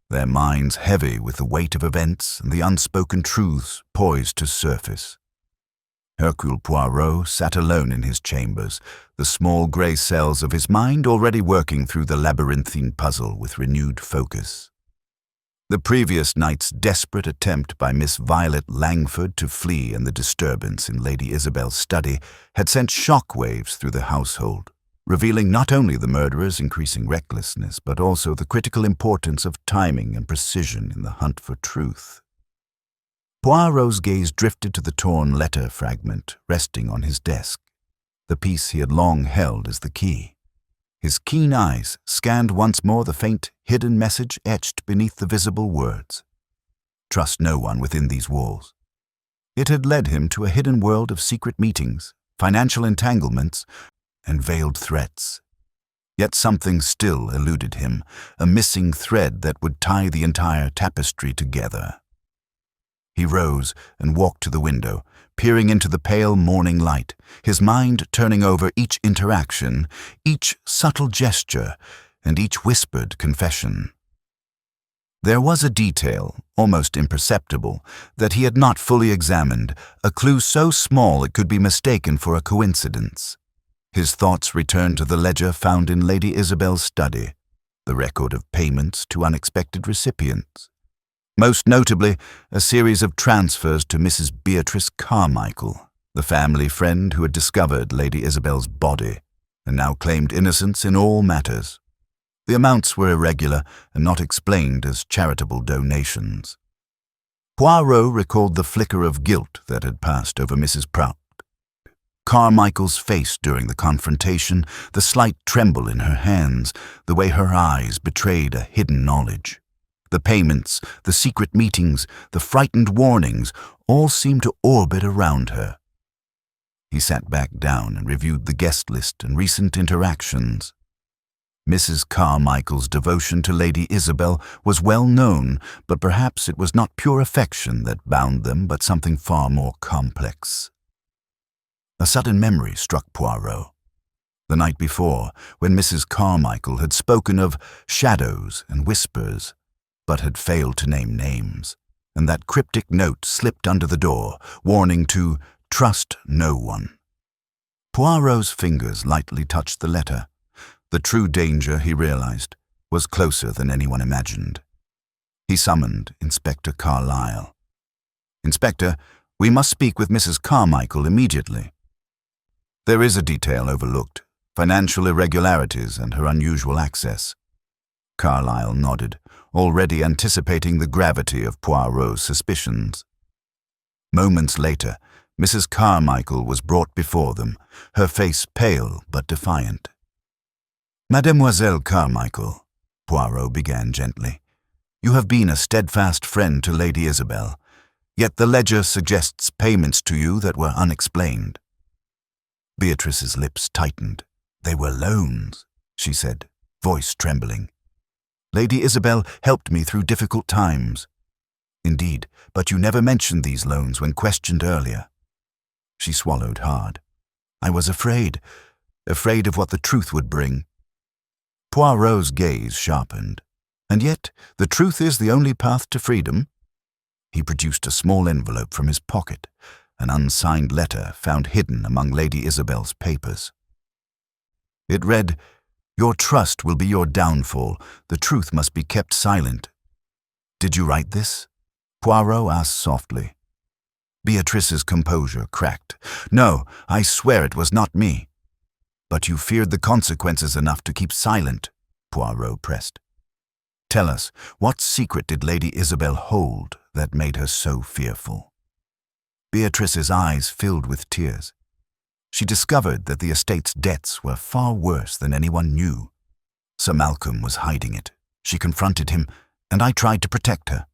their minds heavy with the weight of events and the unspoken truths poised to surface. Hercule Poirot sat alone in his chambers, the small grey cells of his mind already working through the labyrinthine puzzle with renewed focus. The previous night's desperate attempt by Miss Violet Langford to flee and the disturbance in Lady Isabel's study had sent shock waves through the household, revealing not only the murderer's increasing recklessness, but also the critical importance of timing and precision in the hunt for truth. Poirot's gaze drifted to the torn letter fragment resting on his desk, the piece he had long held as the key. His keen eyes scanned once more the faint, hidden message etched beneath the visible words. Trust no one within these walls. It had led him to a hidden world of secret meetings, financial entanglements, and veiled threats. Yet something still eluded him, a missing thread that would tie the entire tapestry together. He rose and walked to the window, peering into the pale morning light, his mind turning over each interaction, each subtle gesture, and each whispered confession. There was a detail, almost imperceptible, that he had not fully examined, a clue so small it could be mistaken for a coincidence. His thoughts returned to the ledger found in Lady Isabel's study, the record of payments to unexpected recipients. Most notably, a series of transfers to Mrs. Beatrice Carmichael, the family friend who had discovered Lady Isabel's body and now claimed innocence in all matters. The amounts were irregular and not explained as charitable donations. Poirot recalled the flicker of guilt that had passed over Mrs. Prout, Carmichael's face during the confrontation, the slight tremble in her hands, the way her eyes betrayed a hidden knowledge. The payments, the secret meetings, the frightened warnings, all seemed to orbit around her. He sat back down and reviewed the guest list and recent interactions. Mrs. Carmichael's devotion to Lady Isabel was well known, but perhaps it was not pure affection that bound them, but something far more complex. A sudden memory struck Poirot. The night before, when Mrs. Carmichael had spoken of shadows and whispers, but had failed to name names, and that cryptic note slipped under the door, warning to trust no one. Poirot's fingers lightly touched the letter. The true danger, he realized, was closer than anyone imagined. He summoned Inspector Carlyle. "Inspector, we must speak with Mrs. Carmichael immediately." "There is a detail overlooked, financial irregularities and her unusual access." Carlyle nodded, already anticipating the gravity of Poirot's suspicions. Moments later, Mrs. Carmichael was brought before them, her face pale but defiant. "Mademoiselle Carmichael," Poirot began gently, "you have been a steadfast friend to Lady Isabel, yet the ledger suggests payments to you that were unexplained." Beatrice's lips tightened. "They were loans," she said, voice trembling. "Lady Isabel helped me through difficult times." "Indeed, but you never mentioned these loans when questioned earlier." She swallowed hard. "I was afraid of what the truth would bring." Poirot's gaze sharpened. "And yet, the truth is the only path to freedom." He produced a small envelope from his pocket, an unsigned letter found hidden among Lady Isabel's papers. It read, "Your trust will be your downfall. The truth must be kept silent." "Did you write this?" Poirot asked softly. Beatrice's composure cracked. "No, I swear it was not me." "But you feared the consequences enough to keep silent," Poirot pressed. "Tell us, what secret did Lady Isabel hold that made her so fearful?" Beatrice's eyes filled with tears. She discovered that the estate's debts were far worse than anyone knew. Sir Malcolm was hiding it. She confronted him, and I tried to protect her.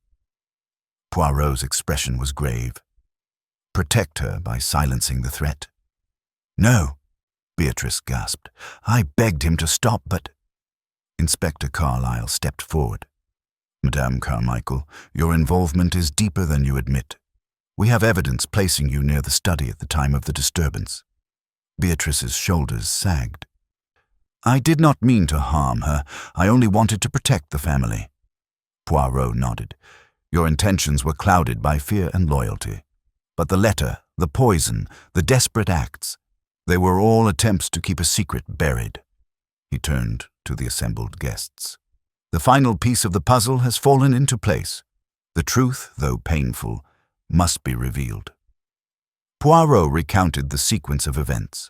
Poirot's expression was grave. Protect her by silencing the threat? "No," Beatrice gasped. "I begged him to stop, but—" Inspector Carlyle stepped forward. "Madame Carmichael, your involvement is deeper than you admit. We have evidence placing you near the study at the time of the disturbance." Beatrice's shoulders sagged. "I did not mean to harm her. I only wanted to protect the family." Poirot nodded. "Your intentions were clouded by fear and loyalty. But the letter, the poison, the desperate acts, they were all attempts to keep a secret buried." He turned to the assembled guests. "The final piece of the puzzle has fallen into place. The truth, though painful, must be revealed." Poirot recounted the sequence of events.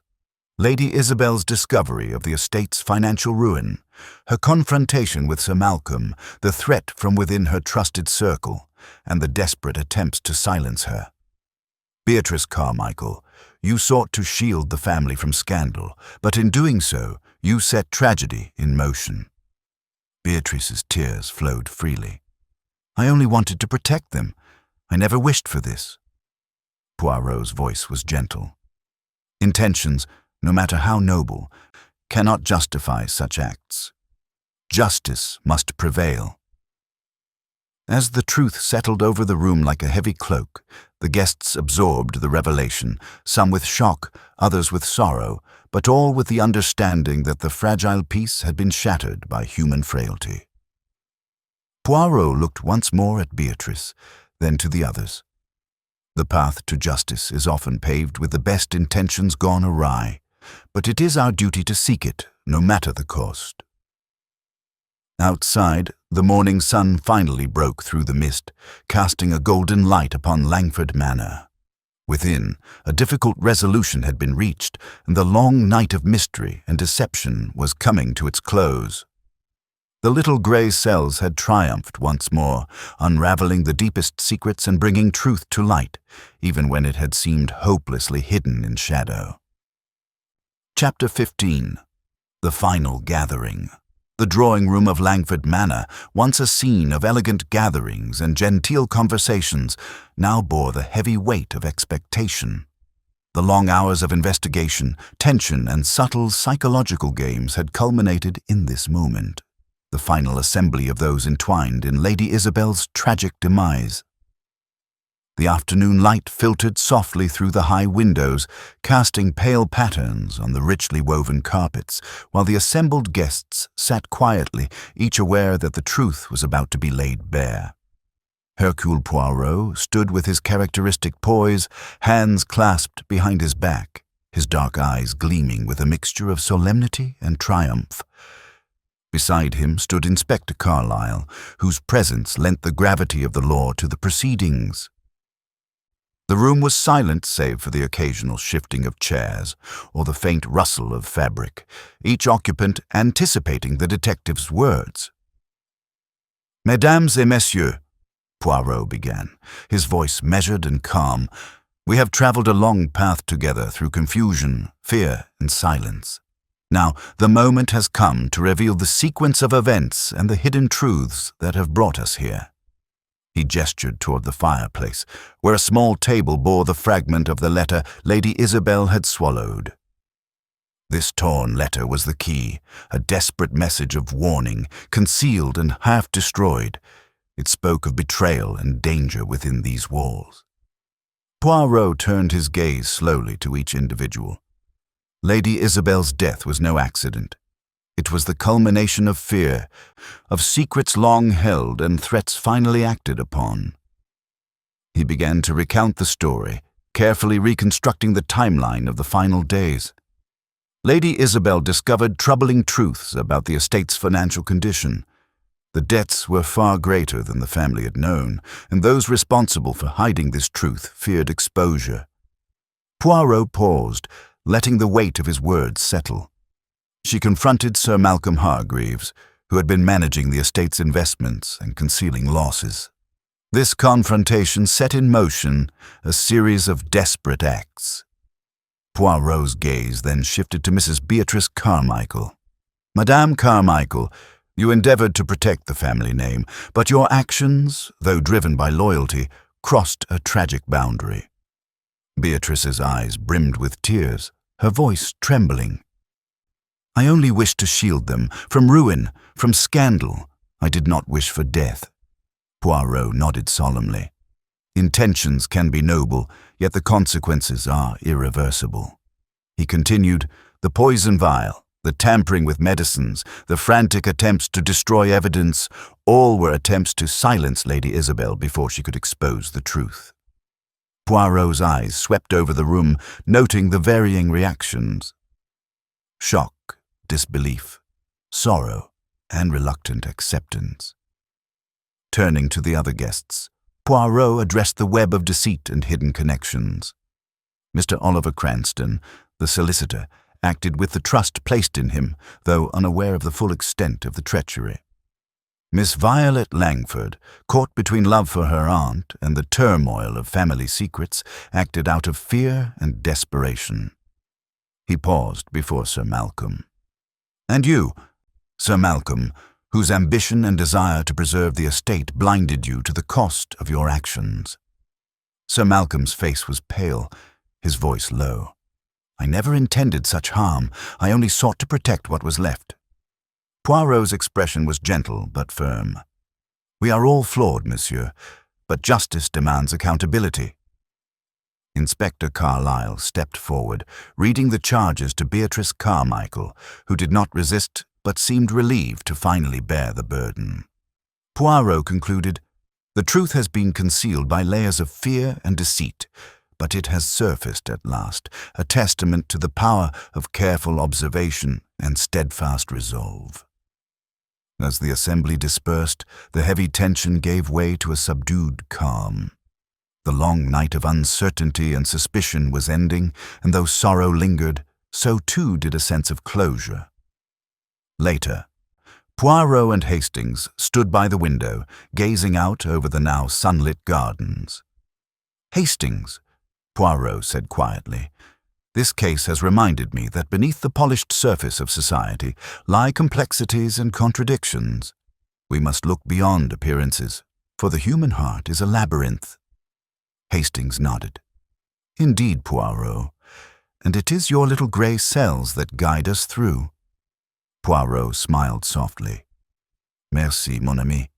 Lady Isabel's discovery of the estate's financial ruin, her confrontation with Sir Malcolm, the threat from within her trusted circle, and the desperate attempts to silence her. "Beatrice Carmichael, you sought to shield the family from scandal, but in doing so, you set tragedy in motion." Beatrice's tears flowed freely. "I only wanted to protect them. I never wished for this." Poirot's voice was gentle. "Intentions, no matter how noble, cannot justify such acts. Justice must prevail." As the truth settled over the room like a heavy cloak, the guests absorbed the revelation, some with shock, others with sorrow, but all with the understanding that the fragile peace had been shattered by human frailty. Poirot looked once more at Beatrice, then to the others. The path to justice is often paved with the best intentions gone awry, but it is our duty to seek it, no matter the cost. Outside, the morning sun finally broke through the mist, casting a golden light upon Langford Manor. Within, a difficult resolution had been reached, and the long night of mystery and deception was coming to its close. The little grey cells had triumphed once more, unraveling the deepest secrets and bringing truth to light, even when it had seemed hopelessly hidden in shadow. Chapter 15. The Final Gathering. The drawing room of Langford Manor, once a scene of elegant gatherings and genteel conversations, now bore the heavy weight of expectation. The long hours of investigation, tension, and subtle psychological games had culminated in this moment, the final assembly of those entwined in Lady Isabel's tragic demise. The afternoon light filtered softly through the high windows, casting pale patterns on the richly woven carpets, while the assembled guests sat quietly, each aware that the truth was about to be laid bare. Hercule Poirot stood with his characteristic poise, hands clasped behind his back, his dark eyes gleaming with a mixture of solemnity and triumph. Beside him stood Inspector Carlyle, whose presence lent the gravity of the law to the proceedings. The room was silent save for the occasional shifting of chairs or the faint rustle of fabric, each occupant anticipating the detective's words. "Mesdames et messieurs," Poirot began, his voice measured and calm, "we have traveled a long path together through confusion, fear, and silence. Now, the moment has come to reveal the sequence of events and the hidden truths that have brought us here." He gestured toward the fireplace, where a small table bore the fragment of the letter Lady Isabel had swallowed. This torn letter was the key, a desperate message of warning, concealed and half destroyed. It spoke of betrayal and danger within these walls. Poirot turned his gaze slowly to each individual. Lady Isabel's death was no accident. It was the culmination of fear, of secrets long held and threats finally acted upon. He began to recount the story, carefully reconstructing the timeline of the final days. Lady Isabel discovered troubling truths about the estate's financial condition. The debts were far greater than the family had known, and those responsible for hiding this truth feared exposure. Poirot paused, letting the weight of his words settle. She confronted Sir Malcolm Hargreaves, who had been managing the estate's investments and concealing losses. This confrontation set in motion a series of desperate acts. Poirot's gaze then shifted to Mrs. Beatrice Carmichael. "Madame Carmichael, you endeavored to protect the family name, but your actions, though driven by loyalty, crossed a tragic boundary." Beatrice's eyes brimmed with tears, her voice trembling. "I only wished to shield them from ruin, from scandal. I did not wish for death." Poirot nodded solemnly. "Intentions can be noble, yet the consequences are irreversible." He continued, "The poison vial, the tampering with medicines, the frantic attempts to destroy evidence, all were attempts to silence Lady Isabel before she could expose the truth." Poirot's eyes swept over the room, noting the varying reactions. Shock, disbelief, sorrow, and reluctant acceptance. Turning to the other guests, Poirot addressed the web of deceit and hidden connections. Mr. Oliver Cranston, the solicitor, acted with the trust placed in him, though unaware of the full extent of the treachery. Miss Violet Langford, caught between love for her aunt and the turmoil of family secrets, acted out of fear and desperation. He paused before Sir Malcolm. "And you, Sir Malcolm, whose ambition and desire to preserve the estate blinded you to the cost of your actions." Sir Malcolm's face was pale, his voice low. "I never intended such harm. I only sought to protect what was left." Poirot's expression was gentle but firm. "We are all flawed, monsieur, but justice demands accountability." Inspector Carlyle stepped forward, reading the charges to Beatrice Carmichael, who did not resist but seemed relieved to finally bear the burden. Poirot concluded, "The truth has been concealed by layers of fear and deceit, but it has surfaced at last, a testament to the power of careful observation and steadfast resolve." As the assembly dispersed, the heavy tension gave way to a subdued calm. The long night of uncertainty and suspicion was ending, and though sorrow lingered, so too did a sense of closure. Later, Poirot and Hastings stood by the window, gazing out over the now sunlit gardens. "Hastings," Poirot said quietly, "this case has reminded me that beneath the polished surface of society lie complexities and contradictions. We must look beyond appearances, for the human heart is a labyrinth." Hastings nodded. "Indeed, Poirot, and it is your little grey cells that guide us through." Poirot smiled softly. "Merci, mon ami.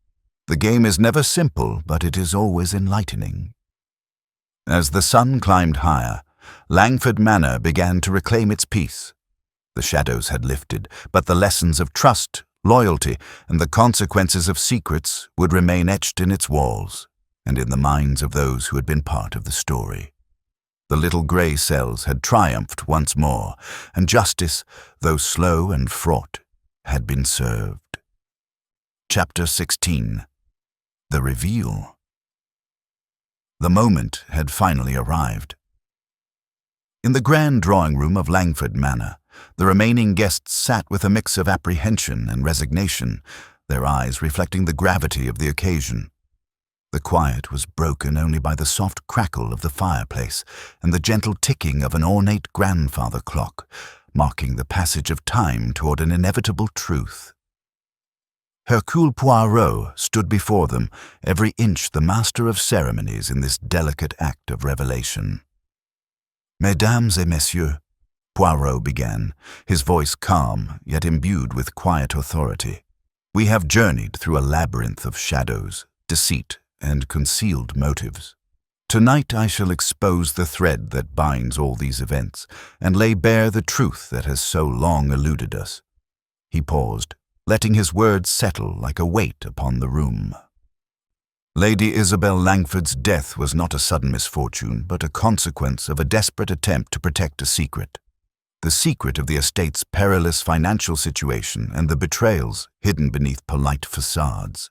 The game is never simple, but it is always enlightening." As the sun climbed higher, Langford Manor began to reclaim its peace. The shadows had lifted, but the lessons of trust, loyalty, and the consequences of secrets would remain etched in its walls and in the minds of those who had been part of the story. The little grey cells had triumphed once more, and justice, though slow and fraught, had been served. Chapter 16. The Reveal. The moment had finally arrived. In the grand drawing-room of Langford Manor, the remaining guests sat with a mix of apprehension and resignation, their eyes reflecting the gravity of the occasion. The quiet was broken only by the soft crackle of the fireplace and the gentle ticking of an ornate grandfather clock, marking the passage of time toward an inevitable truth. Hercule Poirot stood before them, every inch the master of ceremonies in this delicate act of revelation. "Mesdames et messieurs," Poirot began, his voice calm yet imbued with quiet authority, "we have journeyed through a labyrinth of shadows, deceit, and concealed motives. Tonight I shall expose the thread that binds all these events and lay bare the truth that has so long eluded us." He paused, letting his words settle like a weight upon the room. Lady Isabel Langford's death was not a sudden misfortune, but a consequence of a desperate attempt to protect a secret. the secret of the estate's perilous financial situation and the betrayals hidden beneath polite facades.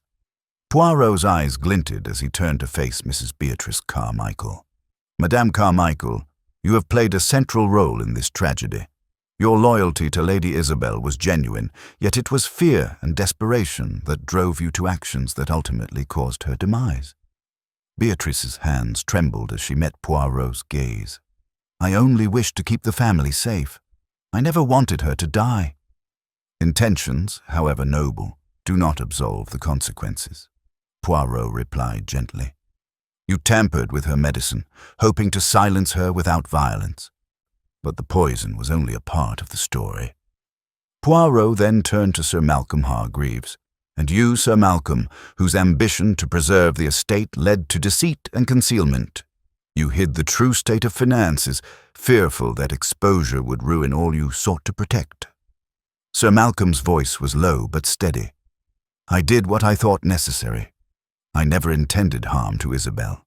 Poirot's eyes glinted as he turned to face Mrs. Beatrice Carmichael. "Madame Carmichael, you have played a central role in this tragedy. Your loyalty to Lady Isabel was genuine, yet it was fear and desperation that drove you to actions that ultimately caused her demise." Beatrice's hands trembled as she met Poirot's gaze. "I only wished to keep the family safe. I never wanted her to die." "Intentions, however noble, do not absolve the consequences," Poirot replied gently. "You tampered with her medicine, hoping to silence her without violence. But the poison was only a part of the story." Poirot then turned to Sir Malcolm Hargreaves. "And you, Sir Malcolm, whose ambition to preserve the estate led to deceit and concealment. You hid the true state of finances, fearful that exposure would ruin all you sought to protect." Sir Malcolm's voice was low but steady. "I did what I thought necessary. I never intended harm to Isabel."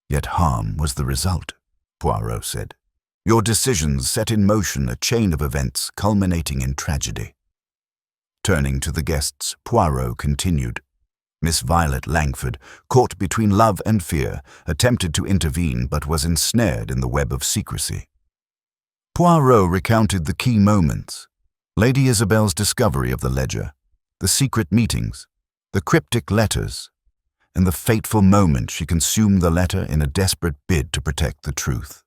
"Yet harm was the result," Poirot said. "Your decisions set in motion a chain of events culminating in tragedy." Turning to the guests, Poirot continued. Miss Violet Langford, caught between love and fear, attempted to intervene but was ensnared in the web of secrecy. Poirot recounted the key moments: Lady Isabel's discovery of the ledger, the secret meetings, the cryptic letters, and the fateful moment she consumed the letter in a desperate bid to protect the truth.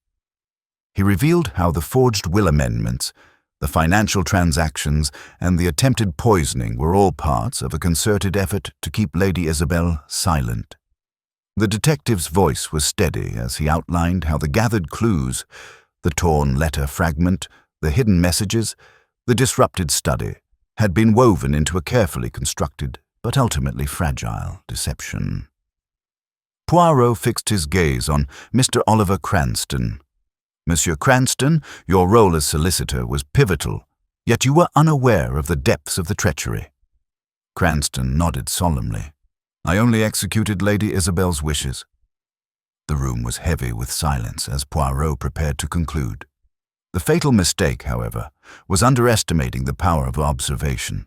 He revealed how the forged will amendments, the financial transactions, and the attempted poisoning were all parts of a concerted effort to keep Lady Isabel silent. The detective's voice was steady as he outlined how the gathered clues, the torn letter fragment, the hidden messages, the disrupted study, had been woven into a carefully constructed but ultimately fragile deception. Poirot fixed his gaze on Mr. Oliver Cranston. "Monsieur Cranston, your role as solicitor was pivotal, yet you were unaware of the depths of the treachery." Cranston nodded solemnly. "I only executed Lady Isabel's wishes." The room was heavy with silence as Poirot prepared to conclude. The fatal mistake, however, was underestimating the power of observation.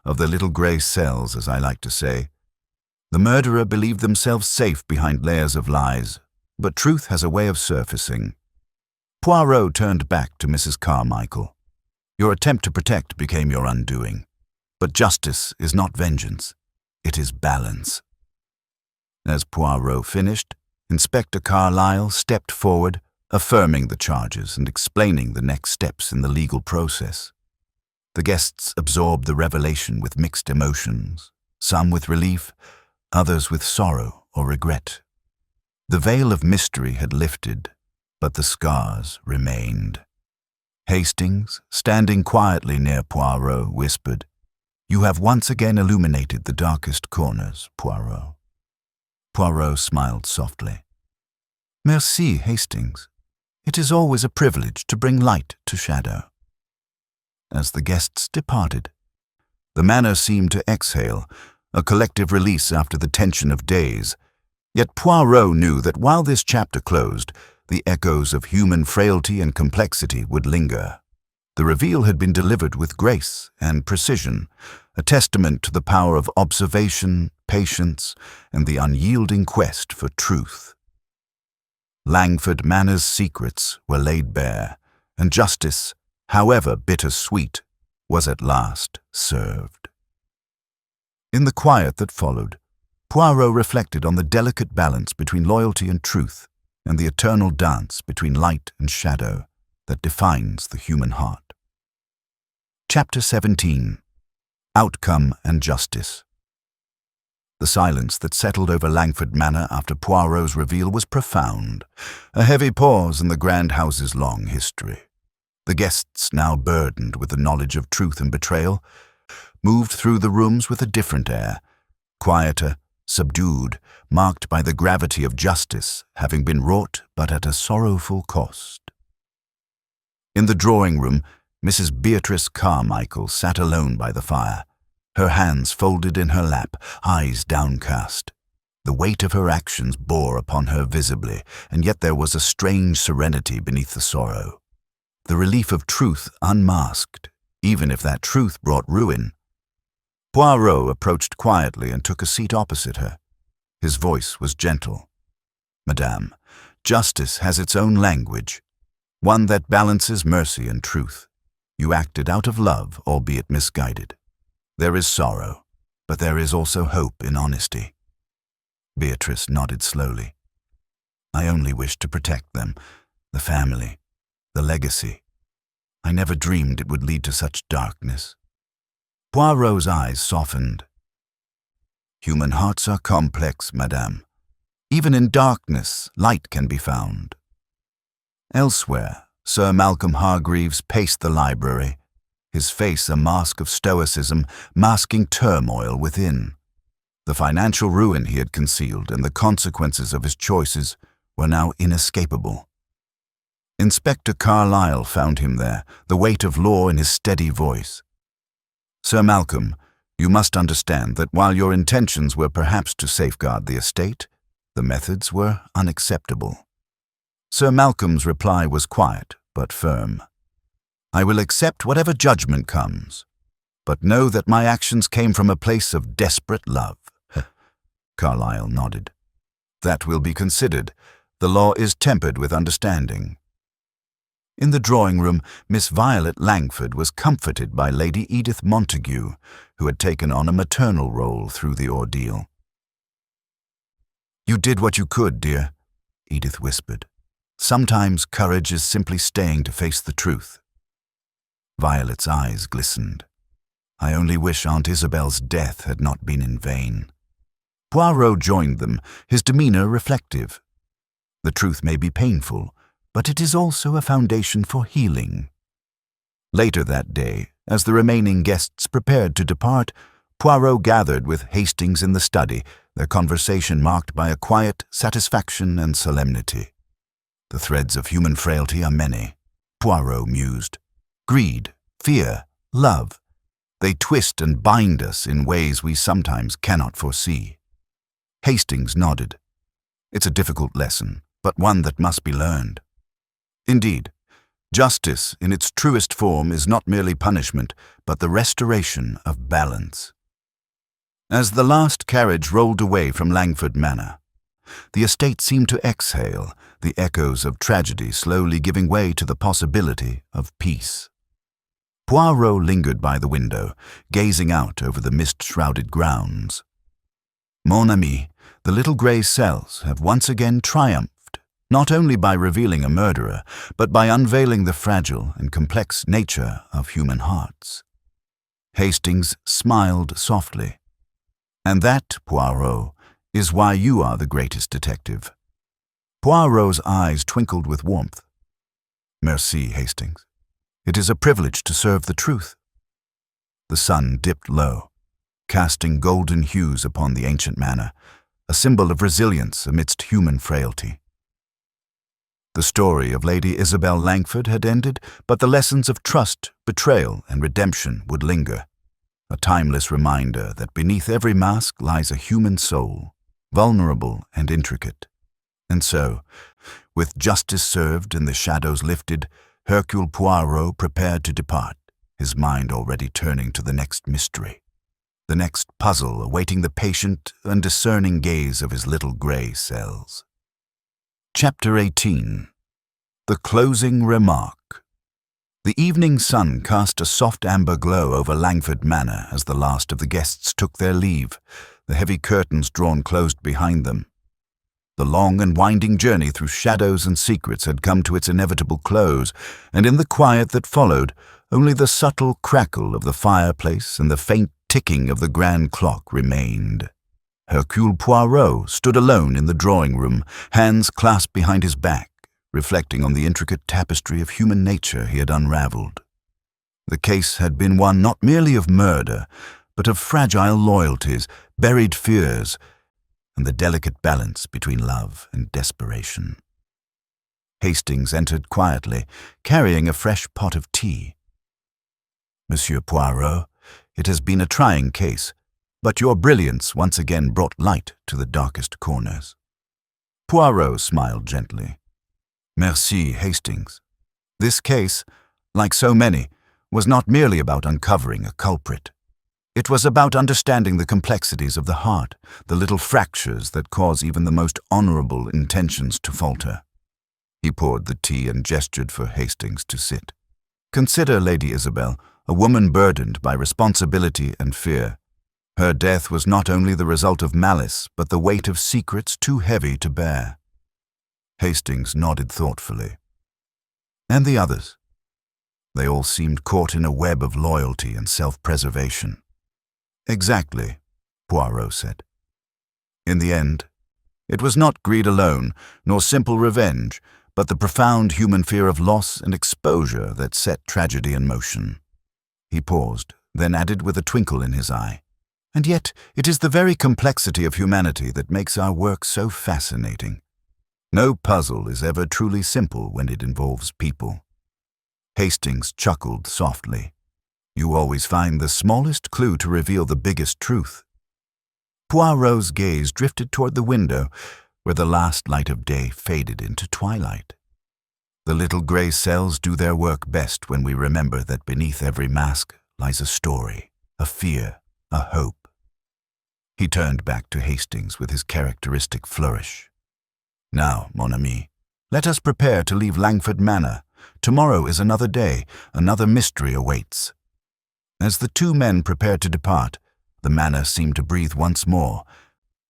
Of the little grey cells, as I like to say, the murderer believed themselves safe behind layers of lies, but truth has a way of surfacing. Poirot turned back to Mrs. Carmichael. "Your attempt to protect became your undoing. But justice is not vengeance. It is balance." As Poirot finished, Inspector Carlyle stepped forward, affirming the charges and explaining the next steps in the legal process. The guests absorbed the revelation with mixed emotions, some with relief, others with sorrow or regret. The veil of mystery had lifted, but the scars remained. Hastings, standing quietly near Poirot, whispered, "You have once again illuminated the darkest corners, Poirot." Poirot smiled softly. "Merci, Hastings. It is always a privilege to bring light to shadow." As the guests departed, the manor seemed to exhale, a collective release after the tension of days. Yet Poirot knew that while this chapter closed, the echoes of human frailty and complexity would linger. The reveal had been delivered with grace and precision, a testament to the power of observation, patience, and the unyielding quest for truth. Langford Manor's secrets were laid bare, and justice, however bittersweet, was at last served. In the quiet that followed, Poirot reflected on the delicate balance between loyalty and truth, and the eternal dance between light and shadow that defines the human heart. Chapter 17. Outcome and Justice. The silence that settled over Langford Manor after Poirot's reveal was profound, a heavy pause in the grand house's long history. The guests, now burdened with the knowledge of truth and betrayal, moved through the rooms with a different air, quieter, subdued, marked by the gravity of justice having been wrought but at a sorrowful cost. In the drawing-room, Mrs. Beatrice Carmichael sat alone by the fire, her hands folded in her lap, eyes downcast. The weight of her actions bore upon her visibly, and yet there was a strange serenity beneath the sorrow. the relief of truth unmasked, even if that truth brought ruin. Poirot approached quietly and took a seat opposite her. His voice was gentle. "Madame, justice has its own language, one that balances mercy and truth. You acted out of love, albeit misguided. There is sorrow, but there is also hope in honesty." Beatrice nodded slowly. "I only wished to protect them, the family, the legacy. I never dreamed it would lead to such darkness." Poirot's eyes softened. "Human hearts are complex, madame. Even in darkness, light can be found." Elsewhere, Sir Malcolm Hargreaves paced the library, his face a mask of stoicism, masking turmoil within. The financial ruin he had concealed and the consequences of his choices were now inescapable. Inspector Carlyle found him there, the weight of law in his steady voice. "Sir Malcolm, you must understand that while your intentions were perhaps to safeguard the estate, the methods were unacceptable." Sir Malcolm's reply was quiet but firm. "I will accept whatever judgment comes, but know that my actions came from a place of desperate love." Carlyle nodded. "That will be considered. The law is tempered with understanding." In the drawing-room, Miss Violet Langford was comforted by Lady Edith Montague, who had taken on a maternal role through the ordeal. "You did what you could, dear," Edith whispered. "Sometimes courage is simply staying to face the truth." Violet's eyes glistened. "I only wish Aunt Isabel's death had not been in vain." Poirot joined them, his demeanor reflective. "The truth may be painful, but it is also a foundation for healing." Later that day, as the remaining guests prepared to depart, Poirot gathered with Hastings in the study, their conversation marked by a quiet satisfaction and solemnity. "The threads of human frailty are many," Poirot mused. "Greed, fear, love. They twist and bind us in ways we sometimes cannot foresee." Hastings nodded. "It's a difficult lesson, but one that must be learned." Indeed, justice in its truest form is not merely punishment, but the restoration of balance. As the last carriage rolled away from Langford Manor, the estate seemed to exhale, the echoes of tragedy slowly giving way to the possibility of peace. Poirot lingered by the window, gazing out over the mist-shrouded grounds. "Mon ami, the little grey cells have once again triumphed, not only by revealing a murderer, but by unveiling the fragile and complex nature of human hearts." Hastings smiled softly. "And that, Poirot, is why you are the greatest detective." Poirot's eyes twinkled with warmth. "Merci, Hastings. It is a privilege to serve the truth." The sun dipped low, casting golden hues upon the ancient manor, a symbol of resilience amidst human frailty. The story of Lady Isabel Langford had ended, but the lessons of trust, betrayal, and redemption would linger, a timeless reminder that beneath every mask lies a human soul, vulnerable and intricate. And so, with justice served and the shadows lifted, Hercule Poirot prepared to depart, his mind already turning to the next mystery, the next puzzle awaiting the patient and discerning gaze of his little grey cells. Chapter 18. The Closing Remark. The evening sun cast a soft amber glow over Langford Manor as the last of the guests took their leave, the heavy curtains drawn closed behind them. The long and winding journey through shadows and secrets had come to its inevitable close, and in the quiet that followed, only the subtle crackle of the fireplace and the faint ticking of the grand clock remained. Hercule Poirot stood alone in the drawing-room, hands clasped behind his back, reflecting on the intricate tapestry of human nature he had unraveled. The case had been one not merely of murder, but of fragile loyalties, buried fears, and the delicate balance between love and desperation. Hastings entered quietly, carrying a fresh pot of tea. "Monsieur Poirot, it has been a trying case, but your brilliance once again brought light to the darkest corners." Poirot smiled gently. "Merci, Hastings. This case, like so many, was not merely about uncovering a culprit. It was about understanding the complexities of the heart, the little fractures that cause even the most honorable intentions to falter. He poured the tea and gestured for Hastings to sit. Consider Lady Isabel, a woman burdened by responsibility and fear. Her death was not only the result of malice, but the weight of secrets too heavy to bear. Hastings nodded thoughtfully. And the others? They all seemed caught in a web of loyalty and self-preservation. Exactly, Poirot said. In the end, it was not greed alone, nor simple revenge, but the profound human fear of loss and exposure that set tragedy in motion. He paused, then added with a twinkle in his eye, "And yet it is the very complexity of humanity that makes our work so fascinating. No puzzle is ever truly simple when it involves people." Hastings chuckled softly. "You always find the smallest clue to reveal the biggest truth." Poirot's gaze drifted toward the window, where the last light of day faded into twilight. The little gray cells do their work best when we remember that beneath every mask lies a story, a fear, a hope. He turned back to Hastings with his characteristic flourish. "Now, mon ami, let us prepare to leave Langford Manor. Tomorrow is another day, another mystery awaits." As the two men prepared to depart, the manor seemed to breathe once more,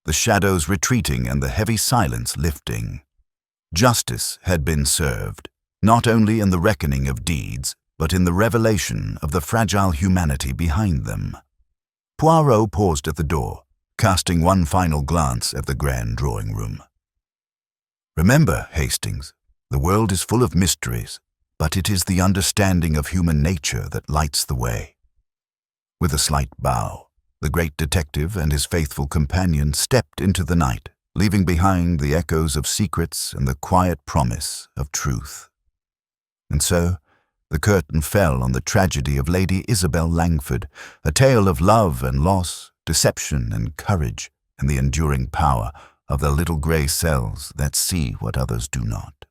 the shadows retreating and the heavy silence lifting. Justice had been served, not only in the reckoning of deeds, but in the revelation of the fragile humanity behind them. Poirot paused at the door, casting one final glance at the grand drawing room. "Remember, Hastings, the world is full of mysteries, but it is the understanding of human nature that lights the way." With a slight bow, the great detective and his faithful companion stepped into the night, leaving behind the echoes of secrets and the quiet promise of truth. And so, the curtain fell on the tragedy of Lady Isabel Langford, a tale of love and loss, deception and courage, and the enduring power of the little gray cells that see what others do not.